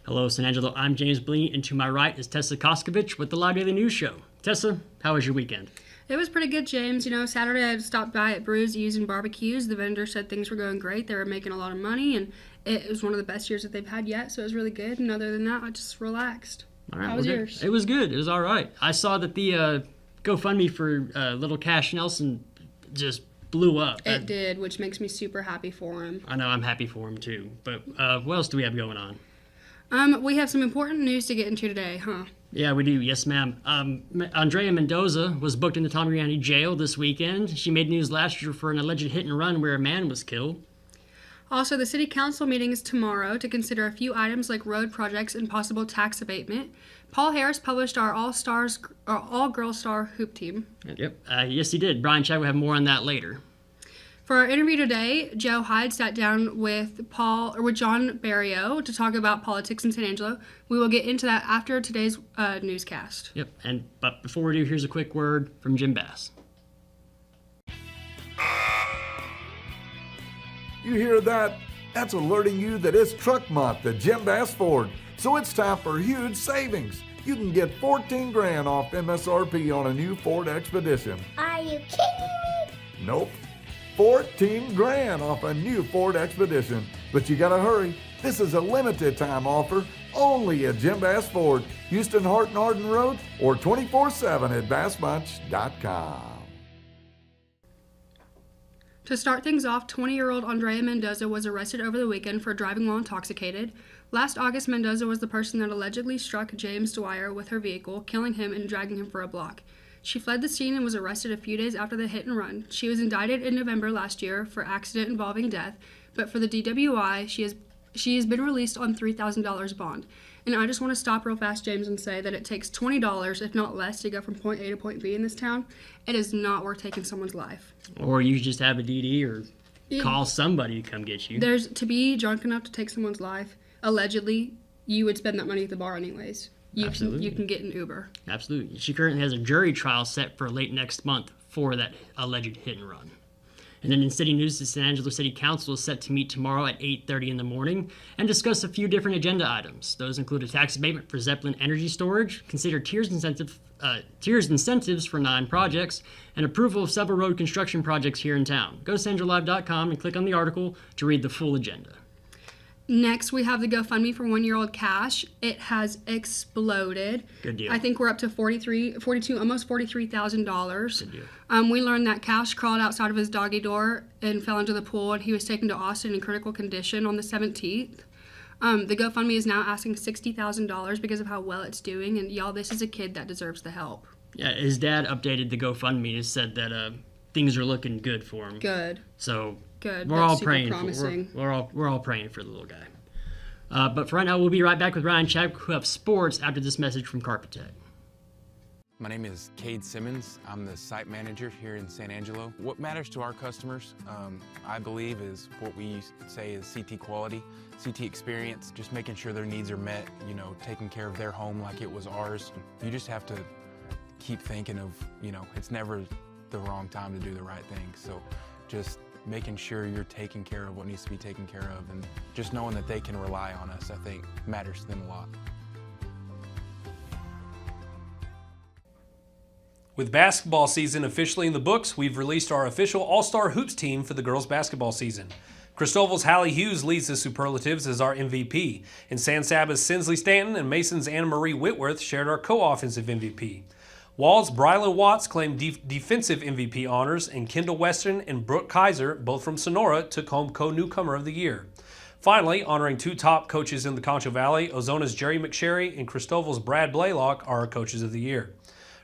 Hello, San Angelo. I'm James Bouligny, and to my right is Tessa Koskovich with the Live Daily News Show. Tessa, how was your weekend? It was pretty good, James. Saturday I stopped by at Brews using barbecues. The vendor said things were going great. They were making a lot of money, and it was one of the best years that they've had yet, so it was really good. And other than that, I just relaxed. All right, How was yours? It was good. It was all right. I saw that the GoFundMe for little Kash Nelson just blew up. It did, which makes me super happy for him. I know, I'm happy for him too. But what else do we have going on? We have some important news to get into today, huh? Yeah, we do. Yes, ma'am. Andrea Mendoza was booked into Tommy County Jail this weekend. She made news last year for an alleged hit and run where a man was killed. Also, the City Council meeting is tomorrow to consider a few items like road projects and possible tax abatement. Paul Harris published our all-girls star hoop team. Yep. Yes, he did. Brian Chad will have more on that later. For our interview today, Hyde sat down with John Barrio to talk about politics in San Angelo. We will get into that after today's newscast. Yep. But before we do, here's a quick word from Jim Bass. You hear that? That's alerting you that it's truck month at Jim Bass Ford. So it's time for huge savings. You can get $14,000 off MSRP on a new Ford Expedition. Are you kidding me? Nope. $14,000 off a new Ford Expedition. But you gotta hurry. This is a limited time offer only at Jim Bass Ford, Houston Hart and Arden Road, or 24/7 at bassbunch.com. To start things off, 20-year-old Andrea Mendoza was arrested over the weekend for driving while intoxicated. Last August, Mendoza was the person that allegedly struck James Dwyer with her vehicle, killing him and dragging him for a block. She fled the scene and was arrested a few days after the hit and run. She was indicted in November last year for accident involving death, but for the DWI, she has been released on $3,000 bond. And I just want to stop real fast, James, and say that it takes $20, if not less, to go from point A to point B in this town. It is not worth taking someone's life. Or you just have a DD or call somebody to come get you. To be drunk enough to take someone's life, allegedly, you would spend that money at the bar anyways. You can get an Uber. Absolutely. She currently has a jury trial set for late next month for that alleged hit and run. And then in city news, the San Angelo City Council is set to meet tomorrow at 8:30 in the morning and discuss a few different agenda items. Those include a tax abatement for Zeppelin energy storage, consider tiers incentives for 9 projects, and approval of several road construction projects here in town. Go to sanjolive.com and click on the article to read the full agenda. Next, we have the GoFundMe for 1-year-old Kash. It has exploded. Good deal. I think we're up to almost $43,000. Good deal. We learned that Kash crawled outside of his doggy door and fell into the pool, and he was taken to Austin in critical condition on the 17th. The GoFundMe is now asking $60,000 because of how well it's doing, and y'all, this is a kid that deserves the help. Yeah, his dad updated the GoFundMe and said that things are looking good for him. Good. So Good. we're That's all super praying promising. for we're all praying for the little guy. But for right now, we'll be right back with Ryan Chadwick, who have sports after this message from Carpet Tech. My name is Cade Simmons. I'm the site manager here in San Angelo. What matters to our customers, I believe, is what we say is CT quality, CT experience, just making sure their needs are met, taking care of their home like it was ours. You just have to keep thinking of, it's never the wrong time to do the right thing. So just making sure you're taking care of what needs to be taken care of, and just knowing that they can rely on us, I think, matters to them a lot. With basketball season officially in the books, we've released our official All-Star Hoops team for the girls' basketball season. Cristoval's Hallie Hughes leads the superlatives as our MVP, and San Saba's Sinsley Stanton and Mason's Anna Marie Whitworth shared our co-offensive MVP. Wall's Brylan Watts claimed defensive MVP honors, and Kendall Western and Brooke Kaiser, both from Sonora, took home co-newcomer of the year. Finally, honoring 2 top coaches in the Concho Valley, Ozona's Jerry McSherry and Cristoval's Brad Blaylock are our coaches of the year.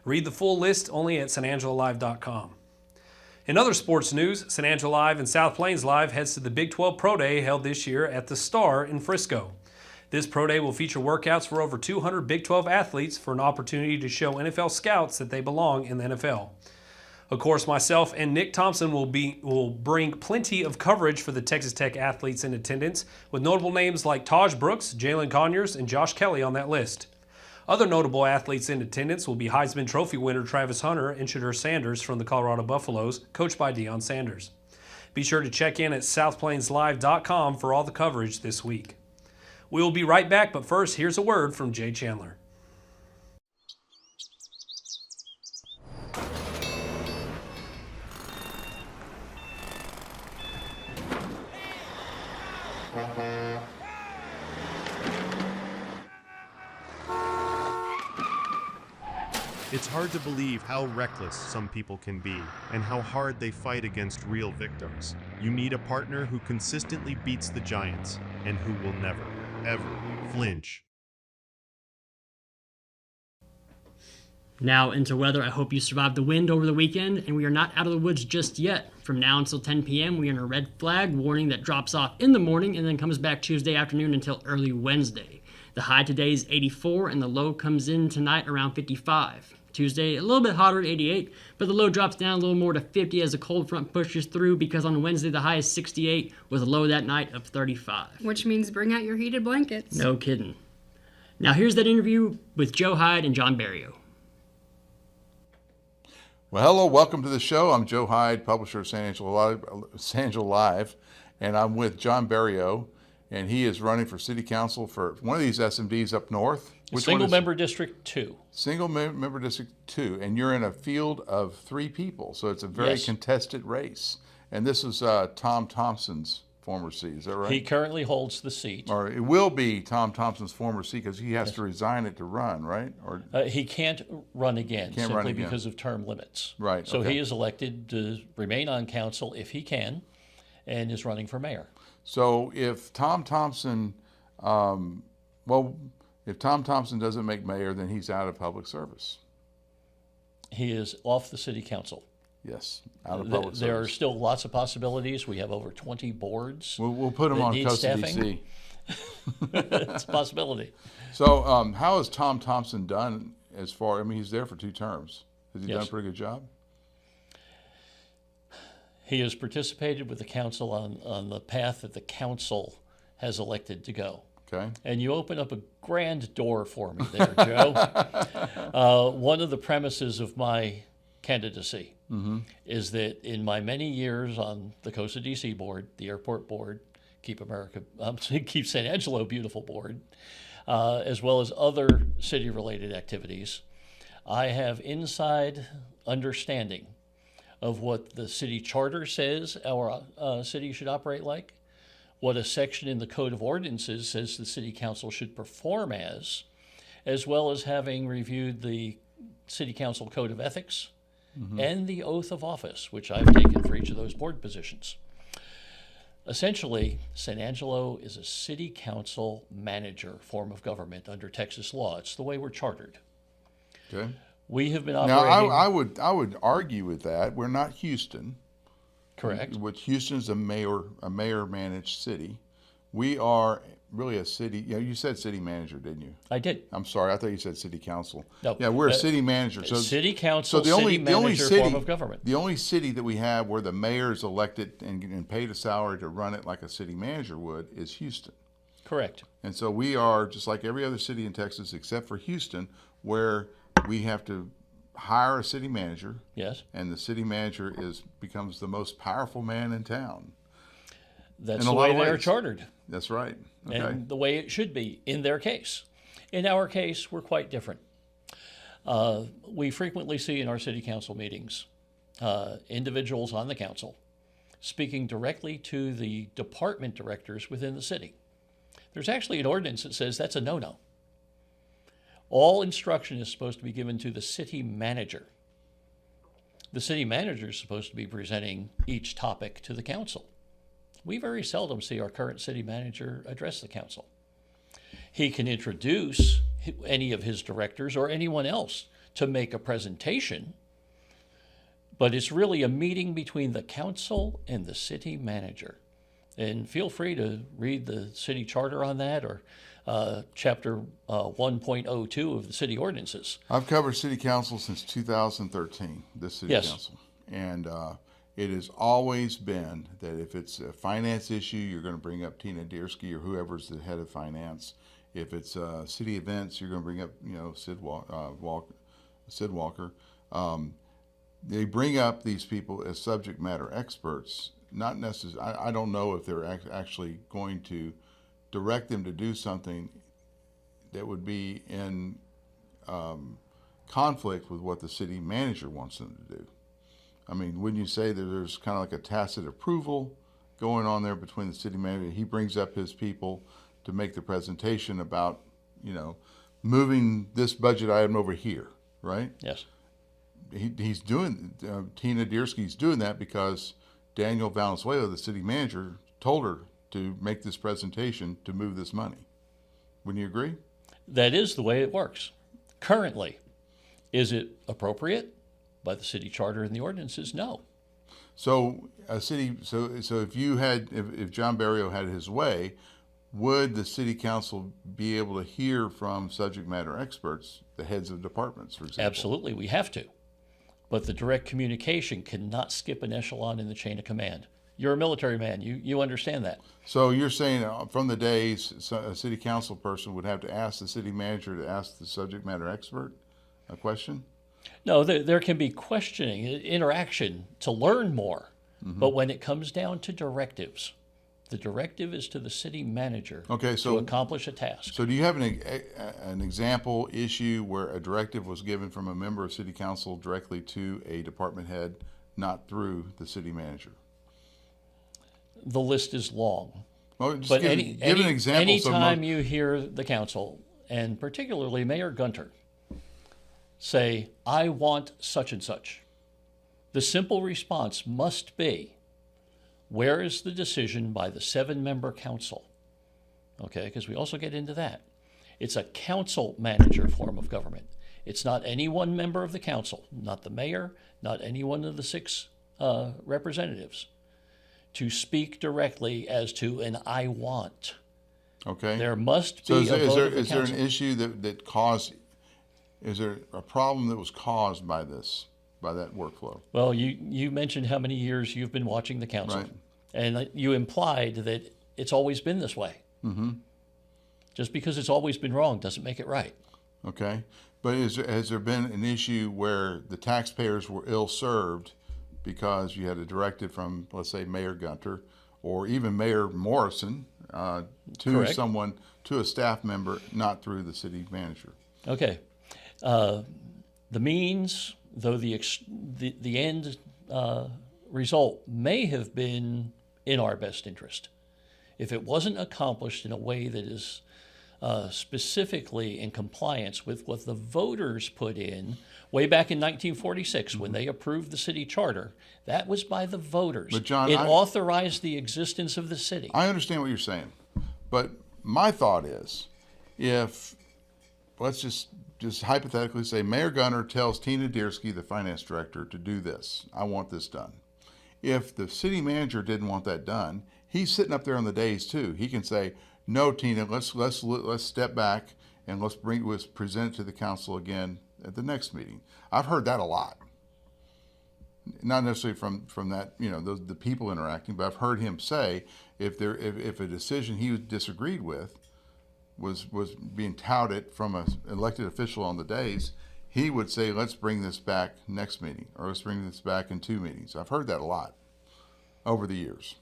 Read the full list only at sanangelolive.com. In other sports news, San Angelo Live and South Plains Live heads to the Big 12 Pro Day held this year at the Star in Frisco. This Pro Day will feature workouts for over 200 Big 12 athletes for an opportunity to show NFL scouts that they belong in the NFL. Of course, myself and Nick Thompson will bring plenty of coverage for the Texas Tech athletes in attendance, with notable names like Taj Brooks, Jalen Conyers, and Josh Kelly on that list. Other notable athletes in attendance will be Heisman Trophy winner Travis Hunter and Shadur Sanders from the Colorado Buffaloes, coached by Deion Sanders. Be sure to check in at southplainslive.com for all the coverage this week. We will be right back, but first, here's a word from Jay Chandler. It's hard to believe how reckless some people can be and how hard they fight against real victims. You need a partner who consistently beats the giants and who will never, ever flinch. Now into weather. I hope you survived the wind over the weekend, and we are not out of the woods just yet. From now until 10 p.m., we are in a red flag warning that drops off in the morning and then comes back Tuesday afternoon until early Wednesday. The high today is 84, and the low comes in tonight around 55. Tuesday, a little bit hotter at 88, but the low drops down a little more to 50 as the cold front pushes through, because on Wednesday the high is 68 with a low that night of 35. Which means bring out your heated blankets. No kidding. Now here's that interview with Joe Hyde and John Barrio. Well, hello, welcome to the show. I'm Joe Hyde, publisher of San Angelo Live, and I'm with John Barrio, and he is running for City Council for one of these SMDs up north. Single member District 2. Single member District 2, and you're in a field of 3 people, so it's a very contested race. And this is Tom Thompson's former seat, is that right? He currently holds the seat. Or it will be Tom Thompson's former seat because he has to resign it to run, right? Or he can't run again simply because of term limits. Right. So he is elected to remain on council if he can, and is running for mayor. So if Tom Thompson, if Tom Thompson doesn't make mayor, then he's out of public service. He is off the city council. Yes, out of public service. There are still lots of possibilities. We have over 20 boards. We'll put him on Koskovich. It's a possibility. So how has Tom Thompson done as far, I mean, he's there for 2 terms. Has he done a pretty good job? He has participated with the council on the path that the council has elected to go. Okay. And you open up a grand door for me there, Joe. One of the premises of my candidacy is that in my many years on the Costa DC board, the airport board, Keep San Angelo Beautiful board, as well as other city-related activities, I have inside understanding of what the city charter says our city should operate like, what a section in the Code of Ordinances says the City Council should perform as well as having reviewed the City Council Code of Ethics and the Oath of Office, which I've taken for each of those board positions. Essentially, San Angelo is a City Council manager form of government under Texas law. It's the way we're chartered. Okay. We have been operating... Now, I would argue with that. We're not Houston. Correct. Which Houston's a mayor-managed city. We are really a city. You said city manager, didn't you? I did. I'm sorry. I thought you said city council. No. Yeah, we're a city manager. So city council, city manager form of government. The only city that we have where the mayor is elected and paid a salary to run it like a city manager would is Houston. Correct. And so we are just like every other city in Texas except for Houston, where we have to hire a city manager. Yes. And the city manager becomes the most powerful man in town. That's the way they're chartered. That's right. Okay. And the way it should be in their case. In our case, we're quite different. We frequently see in our city council meetings individuals on the council speaking directly to the department directors within the city. There's actually an ordinance that says that's a no-no. All instruction is supposed to be given to the city manager. The city manager is supposed to be presenting each topic to the council. We very seldom see our current city manager address the council. He can introduce any of his directors or anyone else to make a presentation, but it's really a meeting between the council and the city manager. And feel free to read the city charter on that, or chapter 1.02 of the city ordinances. I've covered city council since 2013, this city council. And it has always been that if it's a finance issue, you're going to bring up Tina Diersky or whoever's the head of finance. If it's city events, you're going to bring up, Sid Walker. They bring up these people as subject matter experts. Not necessarily. I don't know if they're actually going to direct them to do something that would be in conflict with what the city manager wants them to do. I mean, wouldn't you say that there's kind of like a tacit approval going on there between the city manager? He brings up his people to make the presentation about, moving this budget item over here, right? Yes. He's doing, Tina Diersky's doing that because Daniel Valenzuela, the city manager, told her to make this presentation to move this money. Wouldn't you agree? That is the way it works. Currently, is it appropriate by the city charter and the ordinances? No. So if John Barrio had his way, would the city council be able to hear from subject matter experts, the heads of departments, for example? Absolutely, we have to. But the direct communication cannot skip an echelon in the chain of command. You're a military man. You understand that. So you're saying from the days a city council person would have to ask the city manager to ask the subject matter expert a question? No, there can be questioning, interaction to learn more. Mm-hmm. But when it comes down to directives, the directive is to the city manager to accomplish a task. So do you have an example issue where a directive was given from a member of city council directly to a department head, not through the city manager? The list is long. Well, just give an example. Anytime you hear the council, and particularly Mayor Gunter, say, I want such and such, the simple response must be, where is the decision by the 7-member council? Okay, because we also get into that. It's a council manager form of government. It's not any one member of the council, not the mayor, not any one of the 6 representatives, to speak directly as to an I want. Okay. There must be a vote of the council. Is there an issue that caused, is there a problem that was caused by this, by that workflow? Well, you mentioned how many years you've been watching the council. Right. And you implied that it's always been this way. Mm-hmm. Just because it's always been wrong doesn't make it right. Okay. But has there been an issue where the taxpayers were ill-served because you had a directive from, let's say, Mayor Gunter or even Mayor Morrison to Correct. someone, to a staff member, not through the city manager? Okay. The means, though the end result may have been in our best interest, if it wasn't accomplished in a way that is specifically in compliance with what the voters put in way back in 1946 when they approved the city charter, that was by the voters. But John, it authorized the existence of the city. I understand what you're saying, but my thought is, if, let's just hypothetically say Mayor Gunter tells Tina Diersky, the finance director, to do this. I want this done. If the city manager didn't want that done, he's sitting up there on the days too. He can say, "No, Tina, let's step back and let's present it to the council again at the next meeting." I've heard that a lot. Not necessarily from that, the people interacting, but I've heard him say if a decision he disagreed with was being touted from an elected official on the days, he would say, let's bring this back next meeting, or let's bring this back in 2 meetings. I've heard that a lot over the years.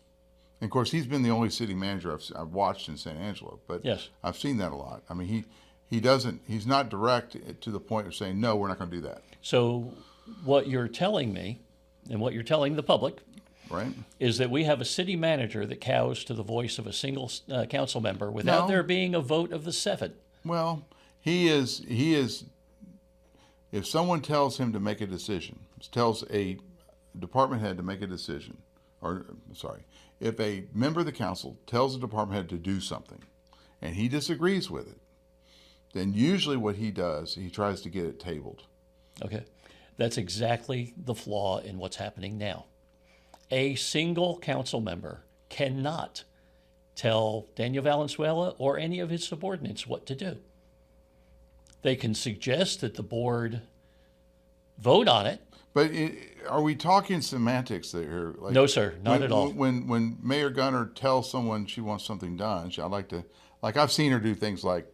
And of course, he's been the only city manager I've watched in San Angelo, but yes. I've seen that a lot. I mean, he's not direct to the point of saying, no, we're not going to do that. So what you're telling me, and what you're telling the public, right, is that we have a city manager that cows to the voice of a single council member without there being a vote of the 7. Well, he is. If someone tells him to make a decision, tells a department head to make a decision, if a member of the council tells a department head to do something and he disagrees with it, then usually what he does, he tries to get it tabled. Okay. That's exactly the flaw in what's happening now. A single council member cannot tell Daniel Valenzuela or any of his subordinates what to do. They can suggest that the board vote on it. But are we talking semantics there? Like, no, sir, not at all. When Mayor Gunter tells someone she wants something done, I've seen her do things like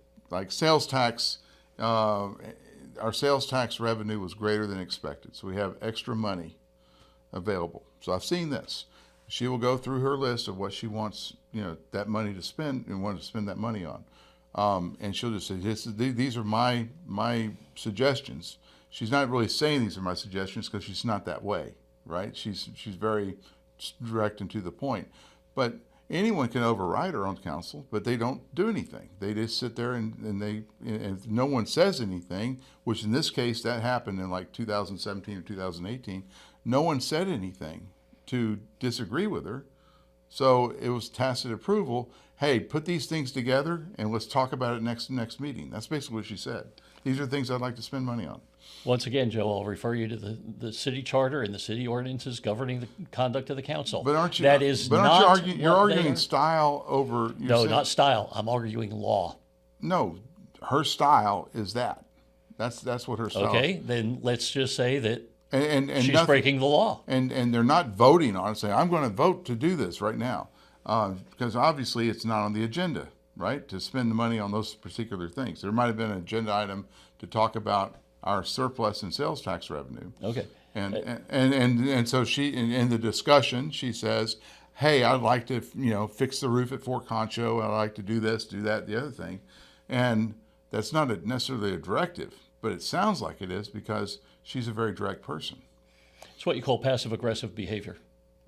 sales tax. Our sales tax revenue was greater than expected, so we have extra money available. So I've seen this. She will go through her list of what she wants, that money to spend and want to spend that money on. And she'll just say, these are my suggestions. She's not really saying these are my suggestions because she's not that way, right? She's very direct and to the point. But anyone can override her own counsel, but they don't do anything. They just sit there and if no one says anything, which in this case that happened in like 2017 or 2018, no one said anything to disagree with her. So it was tacit approval. Hey, put these things together and let's talk about it next meeting. That's basically what she said. These are things I'd like to spend money on. Once again, Joe, I'll refer you to the city charter and the city ordinances governing the conduct of the council. But aren't you? That is but not aren't you arguing style over? No, not style. I'm arguing law. No, her style is that. That's what her style. Okay, is. then let's just say that and she's breaking the law. And they're not voting on it. Saying I'm going to vote to do this right now, because obviously it's not on the agenda, right? To spend the money on those particular things. There might have been an agenda item to talk about our surplus and sales tax revenue. Okay. And so she in the discussion she says, "Hey, I'd like to fix the roof at Fort Concho. I'd like to do this, do that, the other thing," and that's not necessarily a directive, but it sounds like it is because she's a very direct person. It's what you call passive aggressive behavior.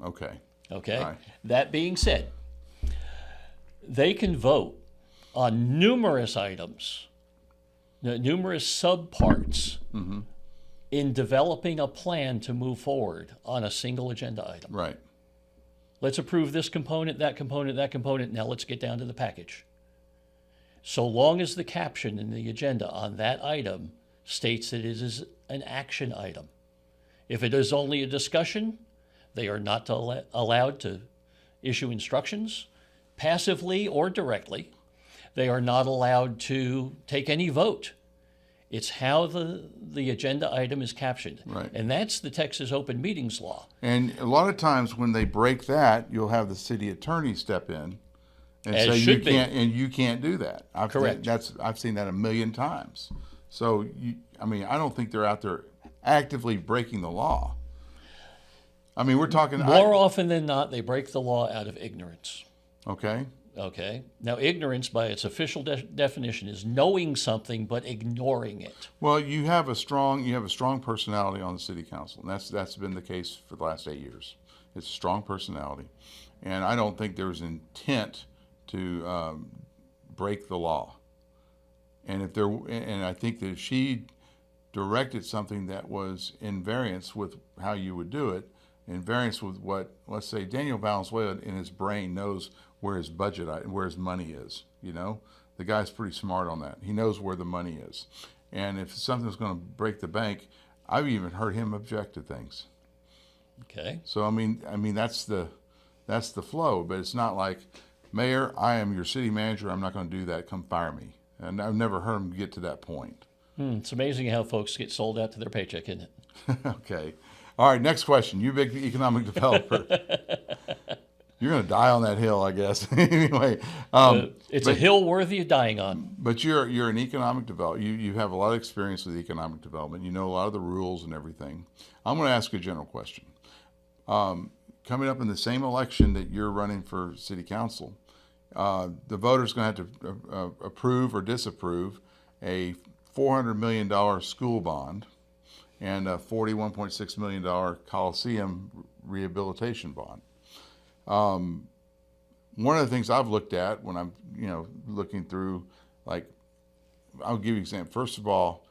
Okay. Okay. Right. That being said, they can vote on numerous items, numerous subparts in developing a plan to move forward on a single agenda item. Right. Let's approve this component, that component, that component. Now let's get down to the package. So long as the caption in the agenda on that item states that it is an action item. If it is only a discussion, they are not allowed to issue instructions, passively or directly. They are not allowed to take any vote. It's how the agenda item is captioned. Right. And that's the Texas Open Meetings Law. And a lot of times when they break that, you'll have the city attorney step in and As say should you can't do that. Correct. I've seen that a million times. So I don't think they're out there actively breaking the law. I mean, we're talking More often than not, they break the law out of ignorance. Okay. Okay. Now, ignorance, by its official definition, is knowing something but ignoring it. Well, you have a strong personality on the city council, and that's been the case for the last 8 years. It's a strong personality, and I don't think there was intent to break the law. And I think that if she directed something that was in variance with how you would do it, in variance with what, let's say, Daniel Valenzuela in his brain knows where his budget, where his money is. The guy's pretty smart on that. He knows where the money is, and if something's going to break the bank, I've even heard him object to things. Okay. So I mean that's the flow, but it's not like, Mayor, I am your city manager. I'm not going to do that. Come fire me. And I've never heard him get to that point. It's amazing how folks get sold out to their paycheck, isn't it? Okay. All right, next question. You big economic developer. You're going to die on that hill, I guess. Anyway. It's a hill worthy of dying on. But you're an economic developer. You have a lot of experience with economic development. You know a lot of the rules and everything. I'm going to ask you a general question. Coming up in the same election that you're running for city council, the voters going to have to approve or disapprove a $400 million school bond and a $41.6 million Coliseum rehabilitation bond. One of the things I've looked at when I'm, looking through, like, I'll give you an example. First of all,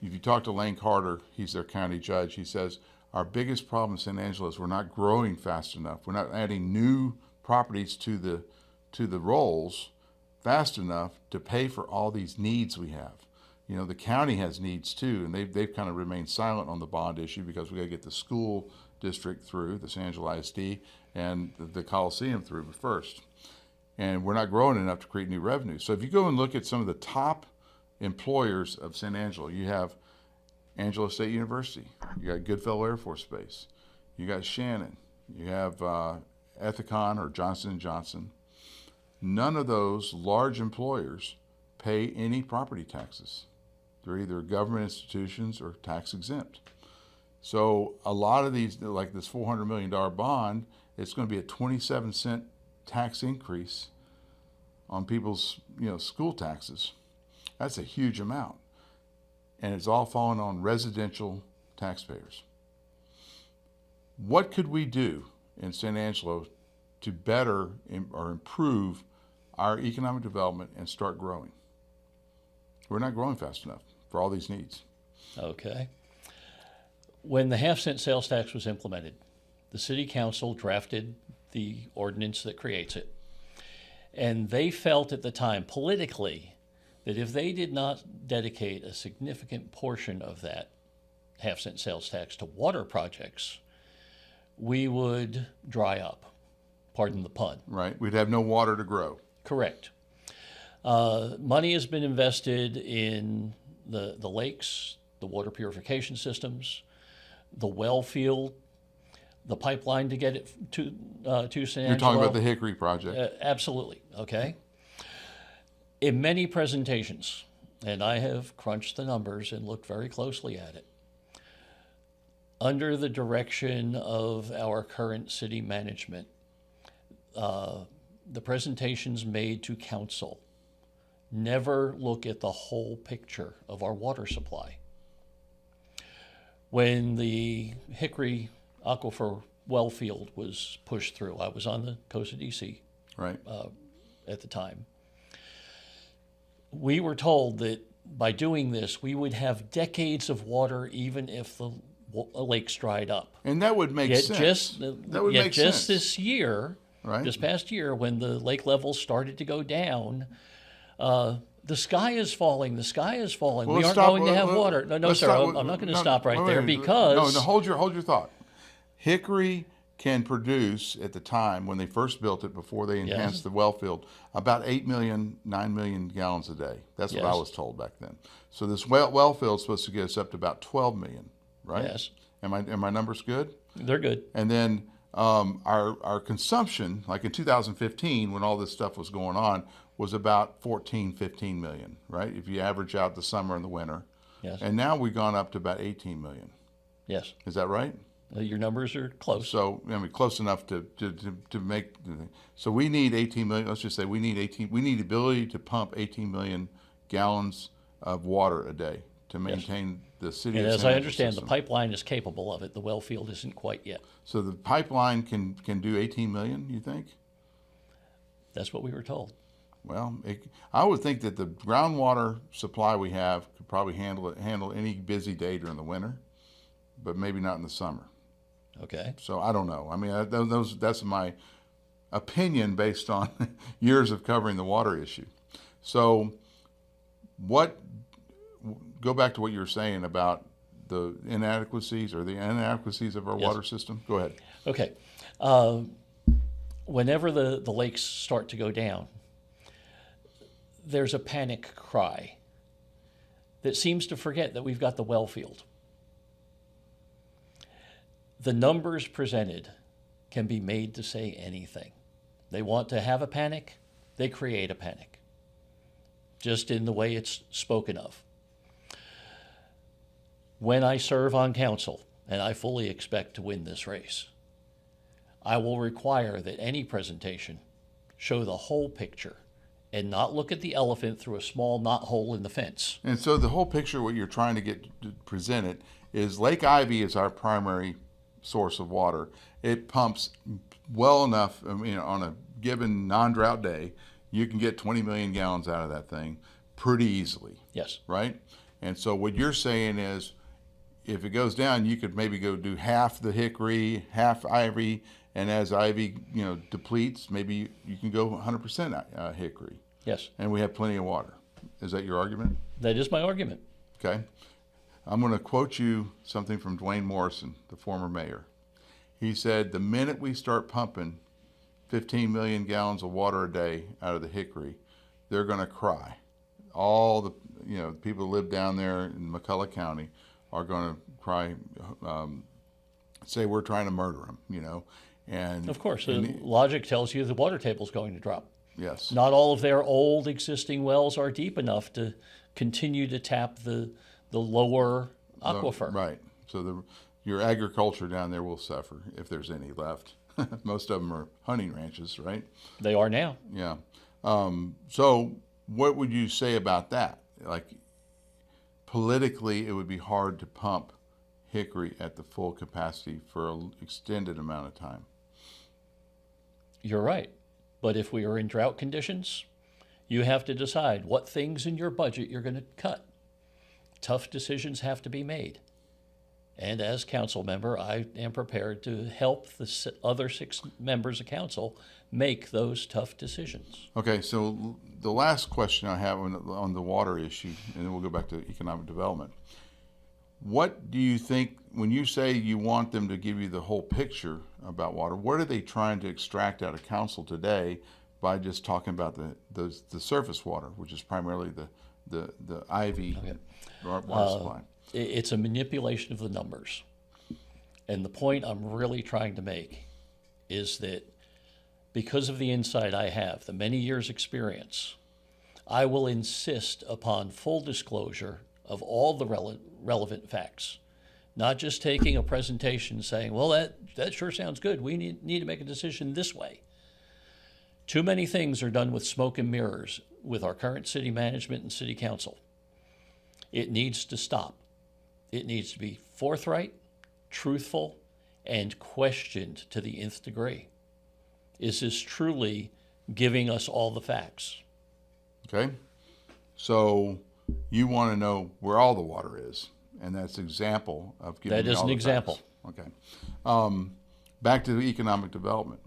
if you talk to Lane Carter, he's their county judge, he says, our biggest problem in San Angelo is we're not growing fast enough. We're not adding new properties to the rolls fast enough to pay for all these needs we have. The county has needs too, and they've kind of remained silent on the bond issue because we got to get the school district through, the San Angelo ISD, and the Coliseum through first. And we're not growing enough to create new revenue. So if you go and look at some of the top employers of San Angelo, you have Angelo State University, you got Goodfellow Air Force Base, you got Shannon, you have Ethicon or Johnson & Johnson. None of those large employers pay any property taxes. They're either government institutions or tax exempt. So a lot of these, like this $400 million bond, it's going to be a 27-cent tax increase on people's, school taxes. That's a huge amount. And it's all falling on residential taxpayers. What could we do in San Angelo to better or improve our economic development and start growing? We're not growing fast enough for all these needs. Okay. When the half-cent sales tax was implemented, the City Council drafted the ordinance that creates it. And they felt at the time, politically, that if they did not dedicate a significant portion of that half-cent sales tax to water projects, we would dry up. Pardon the pun. Right. We'd have no water to grow. Correct. Money has been invested in the lakes, the water purification systems, the well field, the pipeline to get it to San Angelo. You're talking about the Hickory project. Absolutely. Okay. In many presentations, and I have crunched the numbers and looked very closely at it, under the direction of our current city management, the presentations made to council never look at the whole picture of our water supply. When the Hickory Aquifer well field was pushed through, I was on the coast of DC right. At the time. We were told that by doing this, we would have decades of water even if the lakes dried up. And that would make sense. That would make sense. This year, right. This past year, when the lake levels started to go down, the sky is falling. The sky is falling. We aren't going to have water. No, sir. I'm not going to stop right there because... No, hold your thought. Hickory can produce, at the time when they first built it, before they enhanced the well field, about 9 million gallons a day. That's what I was told back then. So this well field is supposed to get us up to about 12 million, right? Yes. Am my numbers good? They're good. And then our consumption, like in 2015, when all this stuff was going on, was about 15 million, right? If you average out the summer and the winter. Yes. And now we've gone up to about 18 million. Yes. Is that right? Your numbers are close. So, close enough to make. So we need 18 million. Let's just say we need the ability to pump 18 million gallons of water a day to maintain the city. And of as San I Angelo understand, system. the pipeline is capable of it. The well field isn't quite yet. So the pipeline can do 18 million. You think? That's what we were told. Well, I would think that the groundwater supply we have could probably handle any busy day during the winter, but maybe not in the summer. Okay. So I don't know. I mean, that's my opinion based on years of covering the water issue. So go back to what you were saying about the inadequacies of our water system. Go ahead. Okay. Whenever the lakes start to go down, there's a panic cry that seems to forget that we've got the well field. The numbers presented can be made to say anything. They want to have a panic, they create a panic, just in the way it's spoken of. When I serve on council, and I fully expect to win this race, I will require that any presentation show the whole picture and not look at the elephant through a small knot hole in the fence. And so the whole picture, what you're trying to get presented, is Lake Ivy is our primary source of water. It pumps well enough, on a given non-drought day, you can get 20 million gallons out of that thing pretty easily. Yes. Right? And so what you're saying is, if it goes down, you could maybe go do half the Hickory, half Ivy, and as Ivy, depletes, maybe you can go 100% Hickory. Yes. And we have plenty of water. Is that your argument? That is my argument. Okay. I'm going to quote you something from Dwayne Morrison, the former mayor. He said, the minute we start pumping 15 million gallons of water a day out of the Hickory, they're going to cry. All the people who live down there in McCullough County are going to cry, say we're trying to murder them, And of course, logic tells you the water table is going to drop. Yes. Not all of their old existing wells are deep enough to continue to tap the lower aquifer. Right. So your agriculture down there will suffer if there's any left. Most of them are hunting ranches, right? They are now. Yeah. So what would you say about that? Like, politically, it would be hard to pump Hickory at the full capacity for an extended amount of time. You're right. But if we are in drought conditions, you have to decide what things in your budget you're going to cut. Tough decisions have to be made. And as council member, I am prepared to help the other 6 members of council make those tough decisions. Okay, so the last question I have on the water issue, and then we'll go back to economic development. What do you think, when you say you want them to give you the whole picture about water, what are they trying to extract out of council today by just talking about the surface water, which is primarily the IV water supply? It's a manipulation of the numbers. And the point I'm really trying to make is that because of the insight I have, the many years' experience, I will insist upon full disclosure of all the relevant facts, not just taking a presentation saying, well, that sure sounds good. We need to make a decision this way. Too many things are done with smoke and mirrors with our current city management and city council. It needs to stop. It needs to be forthright, truthful, and questioned to the nth degree. Is this truly giving us all the facts? Okay. So you want to know where all the water is, and that's an example of giving That is an example. Facts. Okay. Back to the economic development.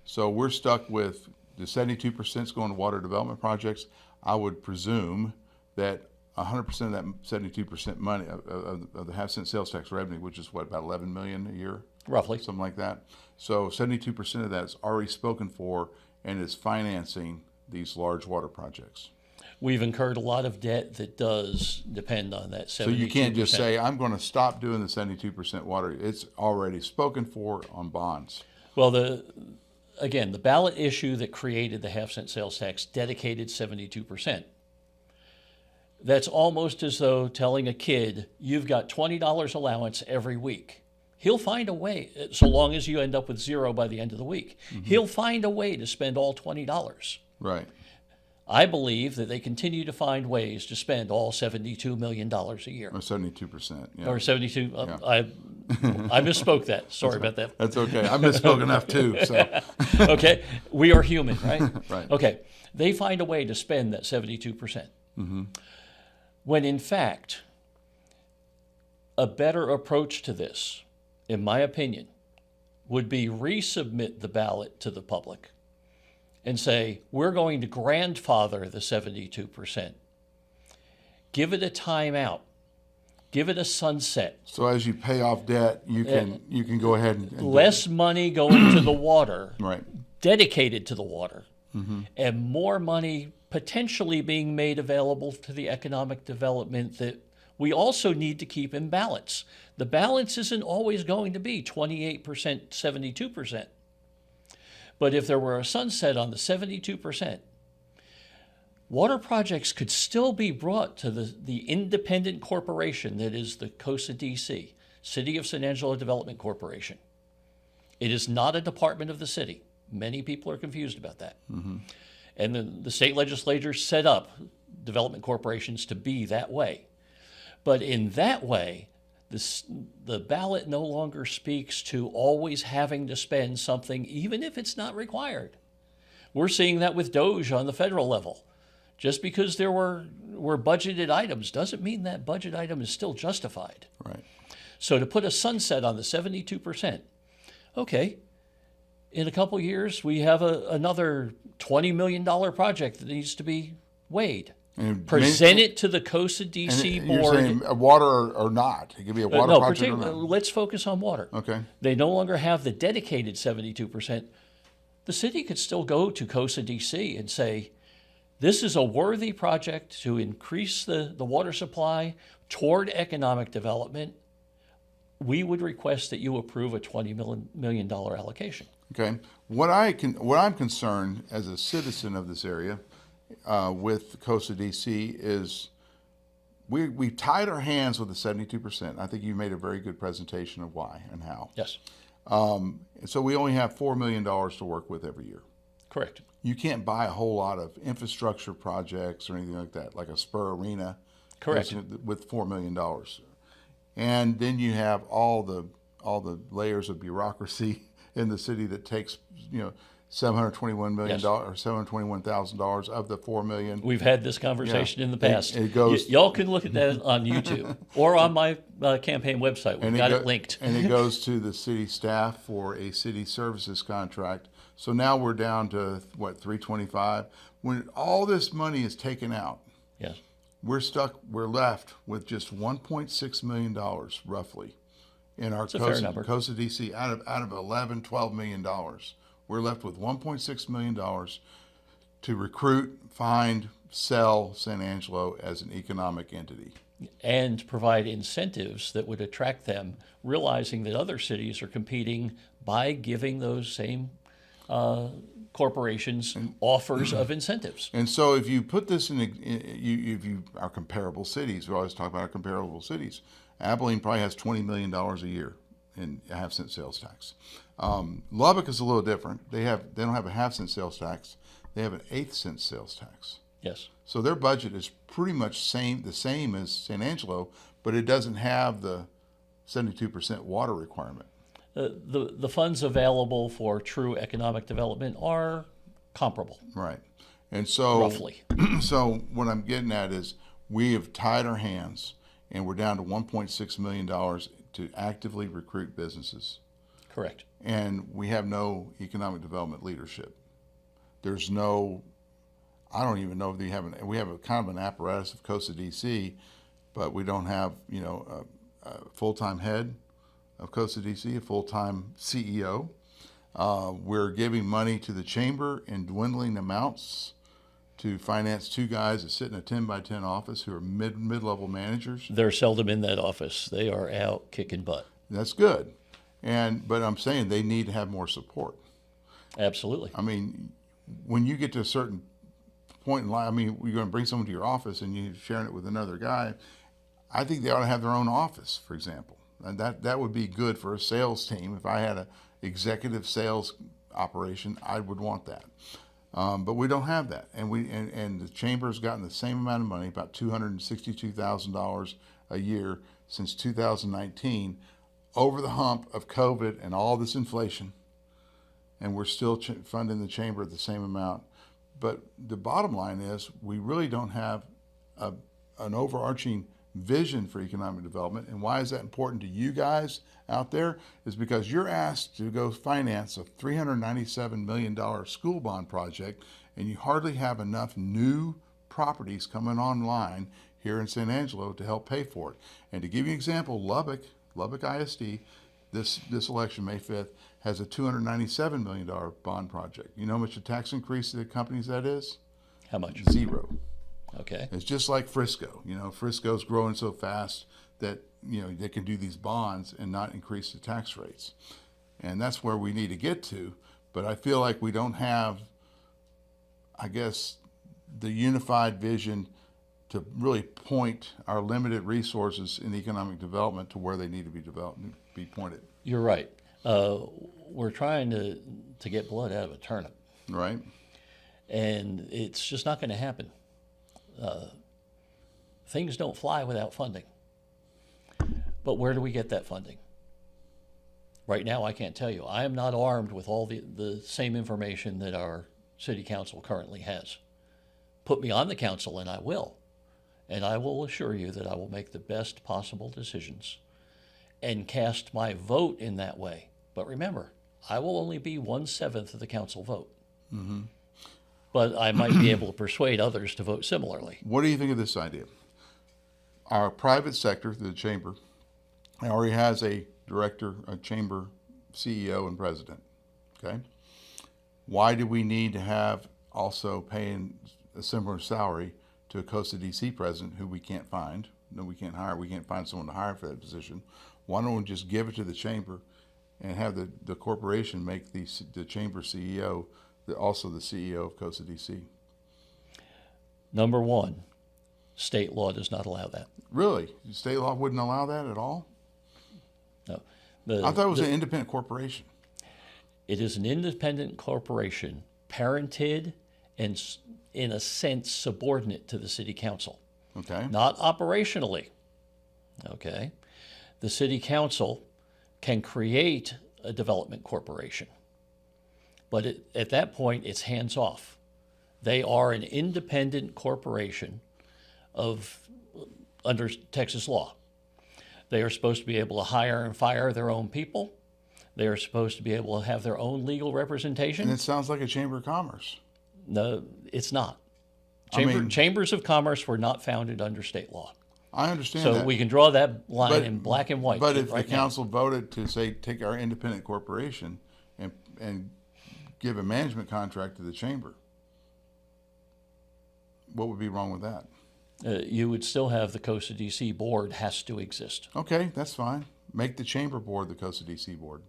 So we're stuck with the 72% is going to water development projects. I would presume that 100% of that 72% money of the half-cent sales tax revenue, which is what, about $11 million a year? Roughly. Something like that. So 72% of that is already spoken for and is financing these large water projects. We've incurred a lot of debt that does depend on that 72%. So you can't just say, I'm going to stop doing the 72% water. It's already spoken for on bonds. Well, again, the ballot issue that created the half-cent sales tax dedicated 72%. That's almost as though telling a kid, you've got $20 allowance every week. He'll find a way, so long as you end up with zero by the end of the week. Mm-hmm. He'll find a way to spend all $20. Right. I believe that they continue to find ways to spend all $72 million a year. Or 72%. Yeah. Or 72. Yeah. I misspoke that. Sorry about that. That's okay. I misspoke enough too. So. Okay. We are human, right? Right. Okay. They find a way to spend that 72%. Mm-hmm. When in fact, a better approach to this, in my opinion, would be resubmit the ballot to the public and say, we're going to grandfather the 72%. Give it a timeout. Give it a sunset. So as you pay off debt, you can go ahead and less money going to the water, right, dedicated to the water, mm-hmm, and more money potentially being made available to the economic development that we also need to keep in balance. The balance isn't always going to be 28%, 72%. But if there were a sunset on the 72%, water projects could still be brought to the independent corporation that is the COSA DC, City of San Angelo Development Corporation. It is not a department of the city. Many people are confused about that. Mm-hmm. And the state legislature set up development corporations to be that way. But in that way, the ballot no longer speaks to always having to spend something, even if it's not required. We're seeing that with DOJ on the federal level. Just because there were budgeted items doesn't mean that budget item is still justified. Right. So to put a sunset on the 72%, okay, in a couple years, we have another $20 million project that needs to be weighed. And present it to the COSA DC board. You're saying water or not? It could be a water project or not? Let's focus on water. Okay. They no longer have the dedicated 72%. The city could still go to COSA DC and say, this is a worthy project to increase the water supply toward economic development. We would request that you approve a $20 million allocation. Okay. What I'm concerned as a citizen of this area with COSA DC is we tied our hands with the 72%. I think you made a very good presentation of why and how. Yes. And so we only have $4 million to work with every year. Correct. You can't buy a whole lot of infrastructure projects or anything like that, like a Spur Arena. Correct. With $4 million. And then you have all the layers of bureaucracy in the city that takes, $721 million Yes. or $721,000 of the $4 million. We've had this conversation in the past. It goes. Y'all can look at that on YouTube or on my campaign website. We've got it linked. And it goes to the city staff for a city services contract. So now we're down to what, 325? When all this money is taken out, Yes. we're left with just $1.6 million roughly in our That's a fair number. Costa DC out of $12 million. We're left with $1.6 million to recruit, find, sell San Angelo as an economic entity. And provide incentives that would attract them, realizing that other cities are competing by giving those same corporations offers of incentives. And so if you put this if you our comparable cities, we always talk about our comparable cities. Abilene probably has $20 million a year in a half-cent sales tax. Lubbock is a little different. They don't have a half-cent sales tax. They have an eighth-cent sales tax. Yes. So their budget is pretty much the same as San Angelo, but it doesn't have the 72% water requirement. The funds available for true economic development are comparable. Right. And so Roughly. So what I'm getting at is we have tied our hands and we're down to $1.6 million to actively recruit businesses. Correct. And we have no economic development leadership. There's no, I don't even know if we have a kind of an apparatus of Costa DC, but we don't have, a full-time head of Costa DC, a full-time CEO. We're giving money to the chamber in dwindling amounts to finance two guys that sit in a 10 by 10 office who are mid-level managers. They're seldom in that office. They are out kicking butt. That's good. But I'm saying they need to have more support. Absolutely. I mean, when you get to a certain point in life, I mean, you're going to bring someone to your office and you're sharing it with another guy. I think they ought to have their own office, for example. And that would be good for a sales team. If I had an executive sales operation, I would want that. But we don't have that. And the chamber's gotten the same amount of money, about $262,000 a year since 2019, over the hump of COVID and all this inflation. And we're still funding the chamber at the same amount. But the bottom line is we really don't have an overarching vision for economic development. And why is that important to you guys out there? Is because you're asked to go finance a $397 million school bond project, and you hardly have enough new properties coming online here in San Angelo to help pay for it. And to give you an example, Lubbock ISD, this election, May 5th, has a $297 million bond project. You know how much the tax increase to the companies that is? How much? 0. Okay. It's just like Frisco. Frisco's growing so fast that, they can do these bonds and not increase the tax rates. And that's where we need to get to. But I feel like we don't have, I guess, the unified vision to really point our limited resources in economic development to where they need to be pointed. You're right. We're trying to get blood out of a turnip. Right. And it's just not going to happen. Things don't fly without funding. But where do we get that funding? Right now, I can't tell you. I am not armed with all the same information that our city council currently has. Put me on the council and I will. And I will assure you that I will make the best possible decisions and cast my vote in that way. But remember, I will only be 1/7 of the council vote. Mm-hmm. But I might be able to persuade others to vote similarly. What do you think of this idea? Our private sector, the chamber, already has a director, a chamber CEO and president. Okay. Why do we need to have also paying a similar salary to a Costa DC president who we can't find? No, we can't hire. We can't find someone to hire for that position. Why don't we just give it to the chamber and have the corporation make the chamber CEO also the CEO of Costa DC? Number one, state law does not allow that. Really? State law wouldn't allow that at all? No. I thought it was an independent corporation. It is an independent corporation, parented and, in a sense, subordinate to the city council. Okay. Not operationally. Okay. The city council can create a development corporation, but at that point, it's hands off. They are an independent corporation under Texas law. They are supposed to be able to hire and fire their own people. They are supposed to be able to have their own legal representation. And it sounds like a chamber of commerce. No, it's not. Chambers of commerce were not founded under state law. I understand so that. We can draw that line in black and white. But if right the council voted to say take our independent corporation and give a management contract to the chamber, what would be wrong with that? You would still have the Costa DC board has to exist. Okay, that's fine. Make the chamber board the Costa DC board.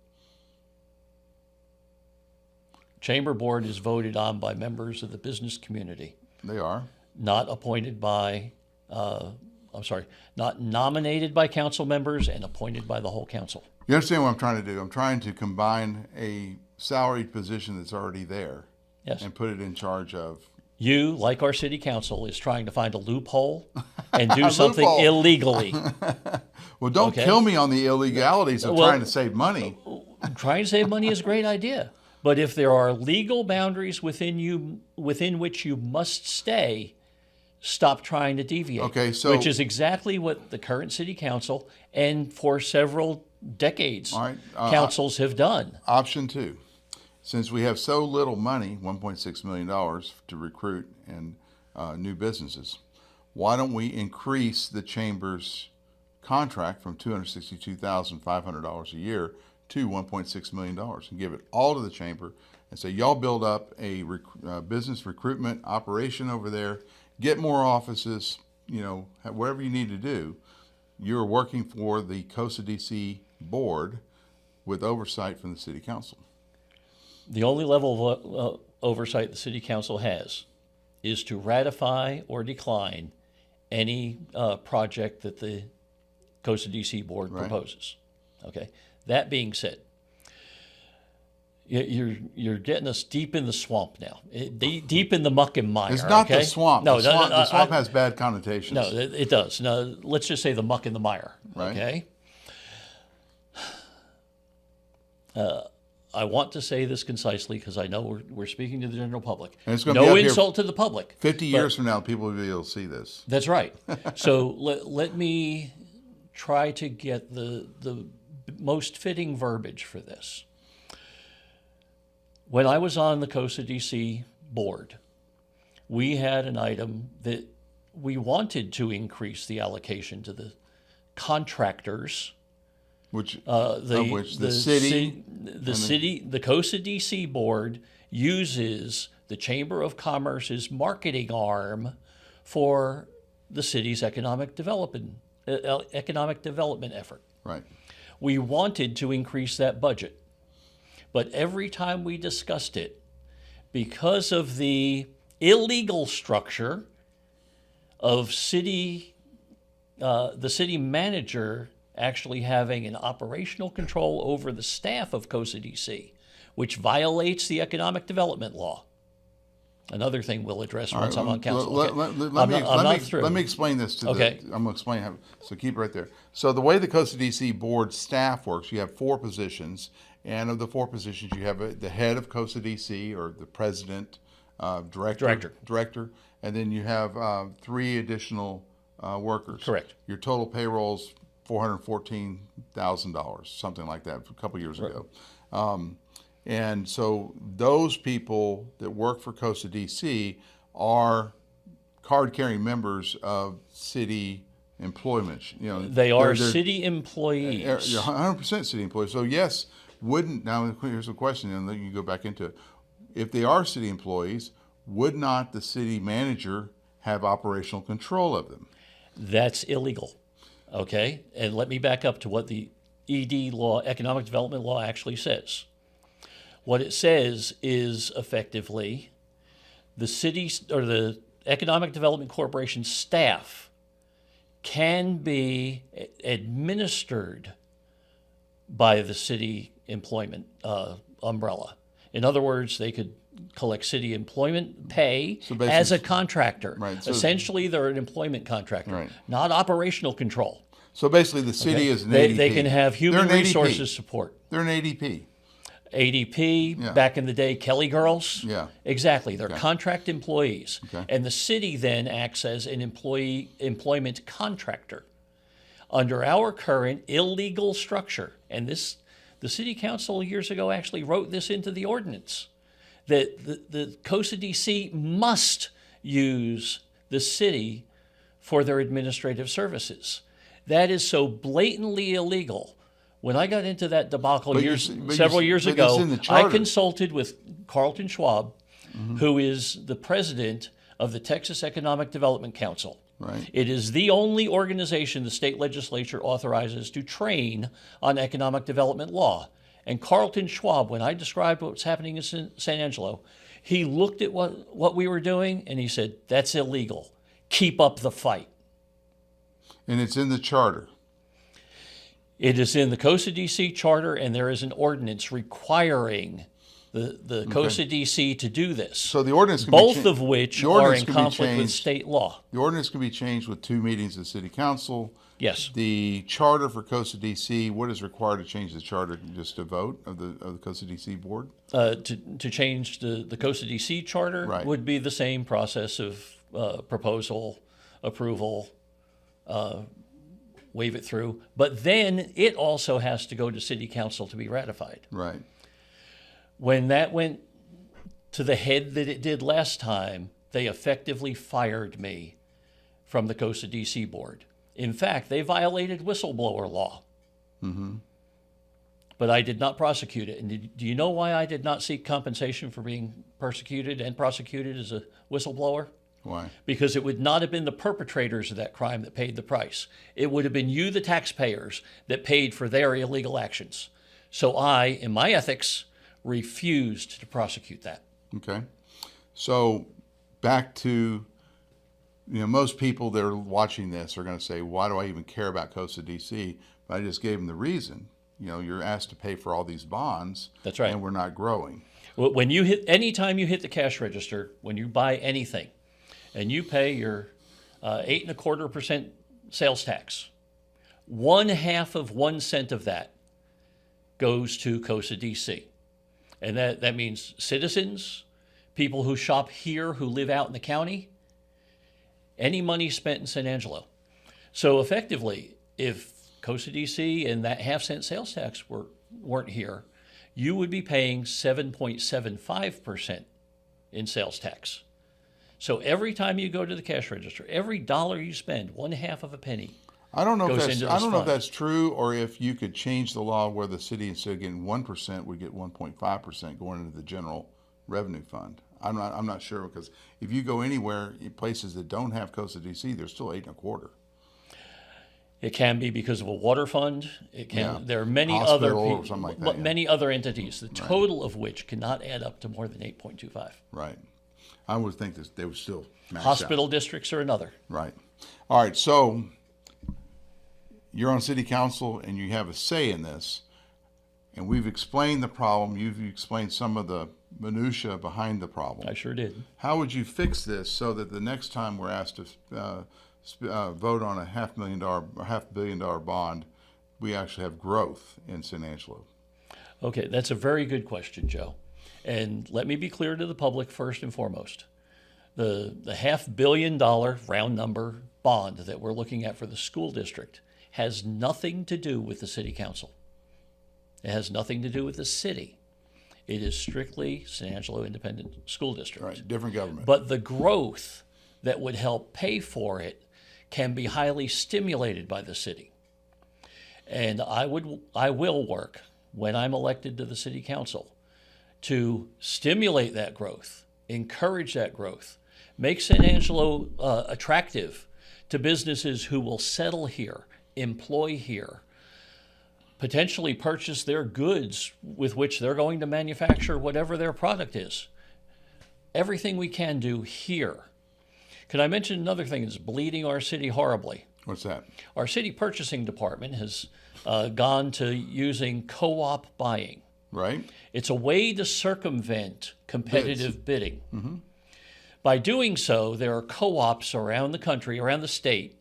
Chamber board is voted on by members of the business community. They are. Not appointed by, not nominated by council members and appointed by the whole council. You understand what I'm trying to do? I'm trying to combine a salaried position that's already there and put it in charge of. You, like our city council, is trying to find a loophole and do something illegally. Well, don't kill me on the illegalities of trying to save money. Trying to save money is a great idea. But if there are legal boundaries within which you must stay, stop trying to deviate. Okay, so which is exactly what the current city council and for several decades councils have done. Option 2. Since we have so little money, $1.6 million to recruit and new businesses, why don't we increase the chamber's contract from $262,500 a year to $1.6 million and give it all to the chamber and say, y'all build up a business recruitment operation over there, get more offices, whatever you need to do. You're working for the Costa DC board with oversight from the city council. The only level of oversight the city council has is to ratify or decline any project that the Costa DC board proposes. Okay. That being said, you're getting us deep in the swamp now, deep in the muck and mire. It's not the swamp. No, the swamp has bad connotations. No, it does. No, let's just say the muck and the mire. Right. Okay. I want to say this concisely because I know we're speaking to the general public. And it's going no insult to the public. 50 years from now, people will be able to see this. That's right. So let me try to get the most fitting verbiage for this. When I was on the Costa DC board, we had an item that we wanted to increase the allocation to the contractors. The Costa DC board uses the Chamber of Commerce's marketing arm for the city's economic development effort. Right. We wanted to increase that budget, but every time we discussed it, because of the illegal structure of the city manager actually having an operational control over the staff of Costa DC, which violates the economic development law. Another thing we'll address once I'm on council. Let me explain this to I'm going to explain how, so keep it right there. So the way the Costa DC board staff works, you have 4 positions, and of the 4 positions, you have the head of Costa DC, or the president, director, and then you have 3 additional workers. Correct. Your total payroll's $414,000, something like that, a couple years ago. And so those people that work for Costa DC are card-carrying members of city employment. They are city employees. You're 100% city employees. So yes, now here's a question, and then you go back into it. If they are city employees, would not the city manager have operational control of them? That's illegal. Okay, and let me back up to what the ED law, economic development law, actually says. What it says is effectively the city or the Economic Development Corporation staff can be administered by the city employment umbrella. In other words, they could collect city employment pay as a contractor. Right. Essentially, they're an employment contractor, not operational control. So basically, the city is an ADP. They can have human resources support. They're an ADP. ADP, back in the day, Kelly Girls. Yeah. Exactly. They're contract employees. Okay. And the city then acts as an employment contractor. Under our current illegal structure, and the city council years ago actually wrote this into the ordinance, that the COSA DC must use the city for their administrative services. That is so blatantly illegal. When I got into that debacle several years ago, I consulted with Carlton Schwab, who is the president of the Texas Economic Development Council. Right. It is the only organization the state legislature authorizes to train on economic development law. And Carlton Schwab, when I described what's happening in San Angelo, he looked at what we were doing and he said, that's illegal. Keep up the fight. And it's in the charter. It is in the COSA DC charter, and there is an ordinance requiring the COSA DC to do this. So the ordinance can both of which are in conflict with state law. The ordinance can be changed with 2 meetings of City Council. Yes. The charter for COSA DC, what is required to change the charter? Just a vote of the COSA DC board? To change the COSA DC charter would be the same process of proposal, approval, wave it through. But then it also has to go to City Council to be ratified. Right. When that went to the head that it did last time, they effectively fired me from the COSA DC board. In fact, they violated whistleblower law. Mm-hmm. But I did not prosecute it. And do you know why I did not seek compensation for being persecuted and prosecuted as a whistleblower? Why? Because it would not have been the perpetrators of that crime that paid the price. It would have been you, the taxpayers, that paid for their illegal actions. So I, in my ethics, refused to prosecute that. Okay. So back to, most people that are watching this are going to say, why do I even care about COSA DC? But I just gave them the reason. You're asked to pay for all these bonds. That's right. And we're not growing. When anytime you hit the cash register, when you buy anything, and you pay your 8.25% sales tax, 1/2 of 1 cent of that goes to COSA DC. And that means citizens, people who shop here, who live out in the county, any money spent in San Angelo. So effectively, if COSA DC and that 1/2 cent sales tax weren't here, you would be paying 7.75% in sales tax. So every time you go to the cash register, every dollar you spend, 1/2 of a penny. I don't know if that's true, or if you could change the law where the city, instead of getting 1%, would get 1.5% going into the general revenue fund. I'm not sure, because if you go anywhere in places that don't have COSA DC, they're still 8.25. It can be because of a water fund. It can. Yeah. There are many Hospital other entities, the total of which cannot add up to more than 8.25. Right. I would think that they would still max Hospital out. districts are another. Right. All right. So you're on City Council and you have a say in this, and we've explained the problem. You've explained some of the minutia behind the problem. I sure did. How would you fix this so that the next time we're asked to vote on a $500 million bond, we actually have growth in San Angelo? Okay, that's a very good question, Joe. And let me be clear to the public first and foremost. The $500 million round number bond that we're looking at for the school district has nothing to do with the City Council. It has nothing to do with the city. It is strictly San Angelo Independent School District. Right, different government. But the growth that would help pay for it can be highly stimulated by the city. And I will work when I'm elected to the City Council to stimulate that growth, encourage that growth, make San Angelo attractive to businesses who will settle here, employ here, potentially purchase their goods with which they're going to manufacture whatever their product is. Everything we can do here. Can I mention another thing that's bleeding our city horribly? What's that? Our city purchasing department has gone to using co-op buying. Right. It's a way to circumvent competitive bidding. Mm-hmm. By doing so, there are co-ops around the country, around the state,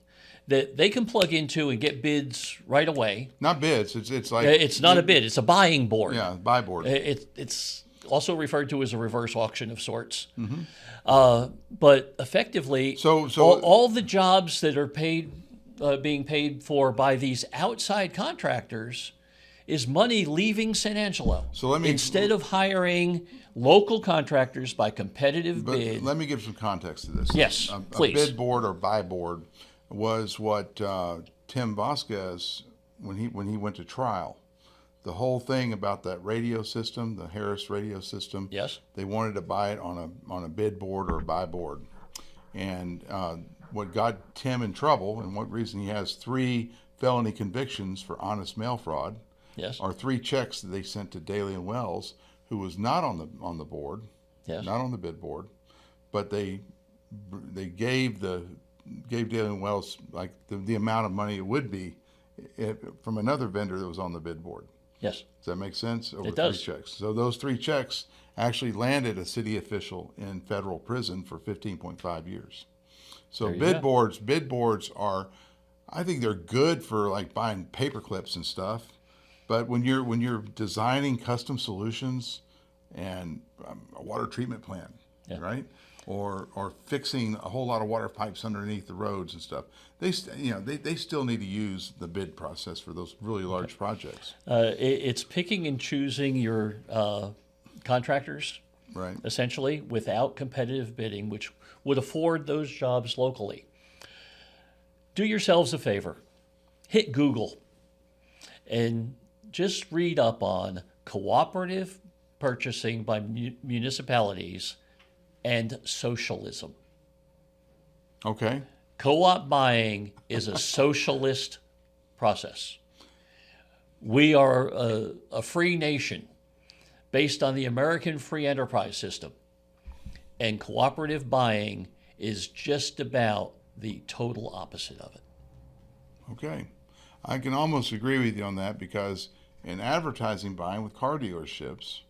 that they can plug into and get bids right away. Not bids. It's like it's not a bid. It's a buying board. Yeah, buy board. It's also referred to as a reverse auction of sorts. Mm-hmm. But effectively, so all the jobs that are being paid for by these outside contractors is money leaving San Angelo. So instead of hiring local contractors by competitive bid. Let me give some context to this. Yes, please. A bid board or buy board was what Tim Vasquez, when he went to trial, the whole thing about that radio system, the Harris radio system. Yes. They wanted to buy it on a bid board or a buy board, and what got Tim in trouble, and what reason he has 3 felony convictions for honest mail fraud. Yes. Are 3 checks that they sent to Daly and Wells, who was not on the board, yes, not on the bid board, but they gave Daly and Wells like the amount of money it would be from another vendor that was on the bid board. Yes. Does that make sense? Over it does. 3 checks. So those 3 checks actually landed a city official in federal prison for 15.5 years. So bid boards are, I think they're good for like buying paper clips and stuff. But when you're designing custom solutions and a water treatment plant, right, or fixing a whole lot of water pipes underneath the roads and stuff, they still need to use the bid process for those really large projects. It's picking and choosing your contractors, right, essentially, without competitive bidding, which would afford those jobs locally. Do yourselves a favor, hit Google, and just read up on cooperative purchasing by municipalities and socialism. Okay. Co-op buying is a socialist process. We are a free nation based on the American free enterprise system, and cooperative buying is just about the total opposite of it. Okay. I can almost agree with you on that, because in advertising buying with car dealerships,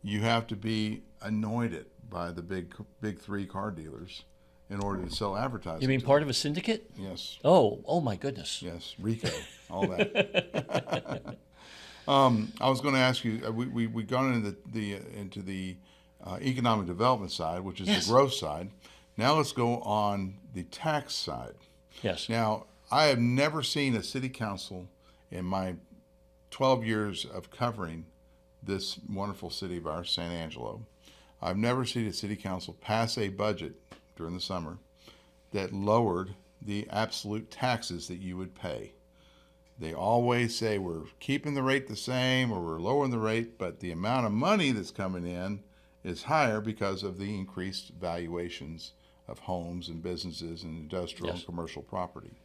you have to be anointed by the big 3 car dealers in order to sell advertising. You mean part of a syndicate? Yes. Oh my goodness. Yes, RICO, all that. I was going to ask you. We've gone into the economic development side, which is the growth side. Now let's go on the tax side. Yes. Now, I have never seen a city council in my 12 years of covering this wonderful city of ours, San Angelo. I've never seen a city council pass a budget during the summer that lowered the absolute taxes that you would pay. They always say we're keeping the rate the same or we're lowering the rate, but the amount of money that's coming in is higher because of the increased valuations of homes and businesses and industrial and commercial property.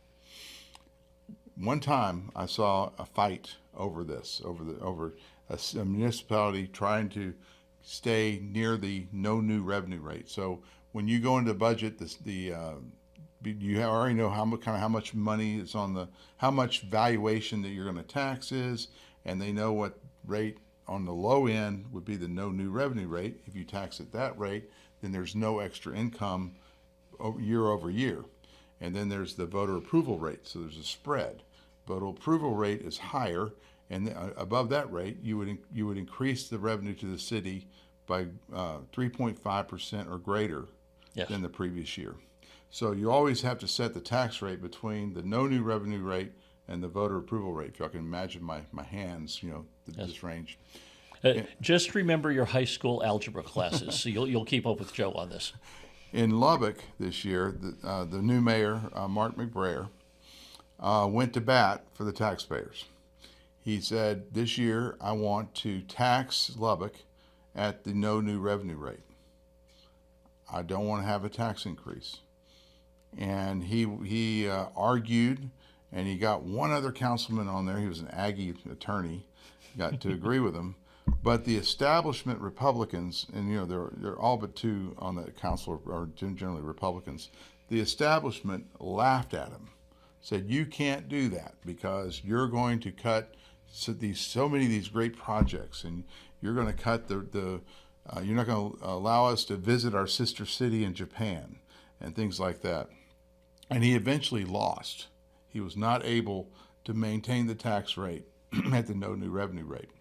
One time I saw a fight over this, over a municipality trying to stay near the no new revenue rate. So when you go into the budget, you already know how much money is on how much valuation that you're going to tax is, and they know what rate on the low end would be the no new revenue rate. If you tax at that rate, then there's no extra income year over year. And then there's the voter approval rate. So there's a spread. Voter approval rate is higher, and above that rate, you would increase the revenue to the city by 3.5% or greater than the previous year. So you always have to set the tax rate between the no new revenue rate and the voter approval rate. If y'all can imagine my hands, this range. Just remember your high school algebra classes, so you'll keep up with Joe on this. In Lubbock this year, the new mayor, Mark McBrayer, went to bat for the taxpayers. He said, this year I want to tax Lubbock at the no new revenue rate. I don't want to have a tax increase. And he argued, and he got one other councilman on there. He was an Aggie attorney, got to agree with him. But the establishment Republicans, and they're all but 2 on the council are generally Republicans. The establishment laughed at him. said, you can't do that because you're going to cut so many of these great projects, and you're going to cut you're not going to allow us to visit our sister city in Japan and things like that. And he eventually lost. He was not able to maintain the tax rate at the no new revenue rate.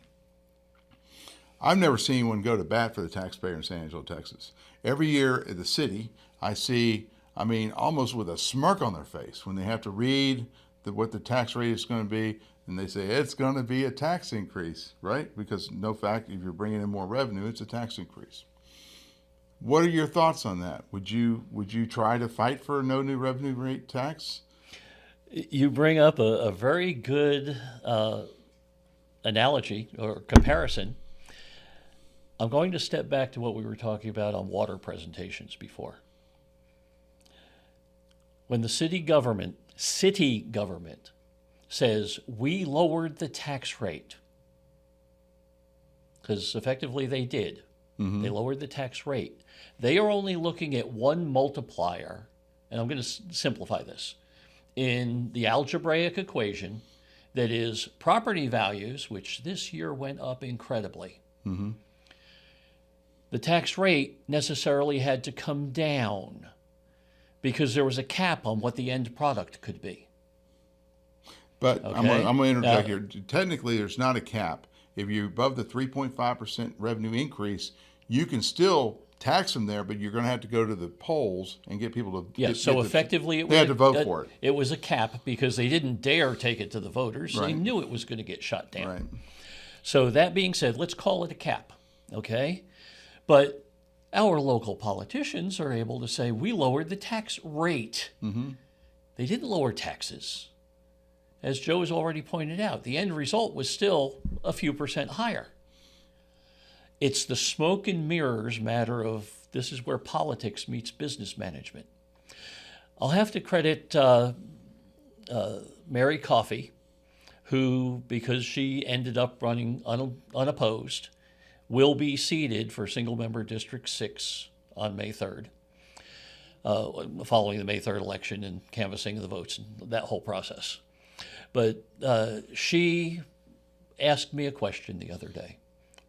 I've never seen anyone go to bat for the taxpayer in San Angelo, Texas. Every year at the city, I see, almost with a smirk on their face when they have to read what the tax rate is going to be, and they say it's going to be a tax increase, right? Because if you're bringing in more revenue, it's a tax increase. What are your thoughts on that? Would you try to fight for a no new revenue rate tax? You bring up a very good analogy or comparison. I'm going to step back to what we were talking about on water presentations before. When the city government says we lowered the tax rate, because effectively they did. Mm-hmm. They lowered the tax rate. They are only looking at one multiplier, and I'm going to simplify this, in the algebraic equation that is property values, which this year went up incredibly. Mm-hmm. The tax rate necessarily had to come down because there was a cap on what the end product could be. But okay. I'm going to interject here. Technically, there's not a cap. If you're above the 3.5% revenue increase, you can still tax them there, but you're going to have to go to the polls and get people to. Yeah, so effectively, they had to vote for it. It was a cap because they didn't dare take it to the voters. Right. They knew it was going to get shut down. Right. So that being said, let's call it a cap, okay? But our local politicians are able to say, we lowered the tax rate. Mm-hmm. They didn't lower taxes. As Joe has already pointed out, the end result was still a few percent higher. It's the smoke and mirrors matter of this is where politics meets business management. I'll have to credit Mary Coffey, who, because she ended up running unopposed, will be seated for single-member District 6 on May 3rd, following the May 3rd election and canvassing of the votes and that whole process. But she asked me a question the other day.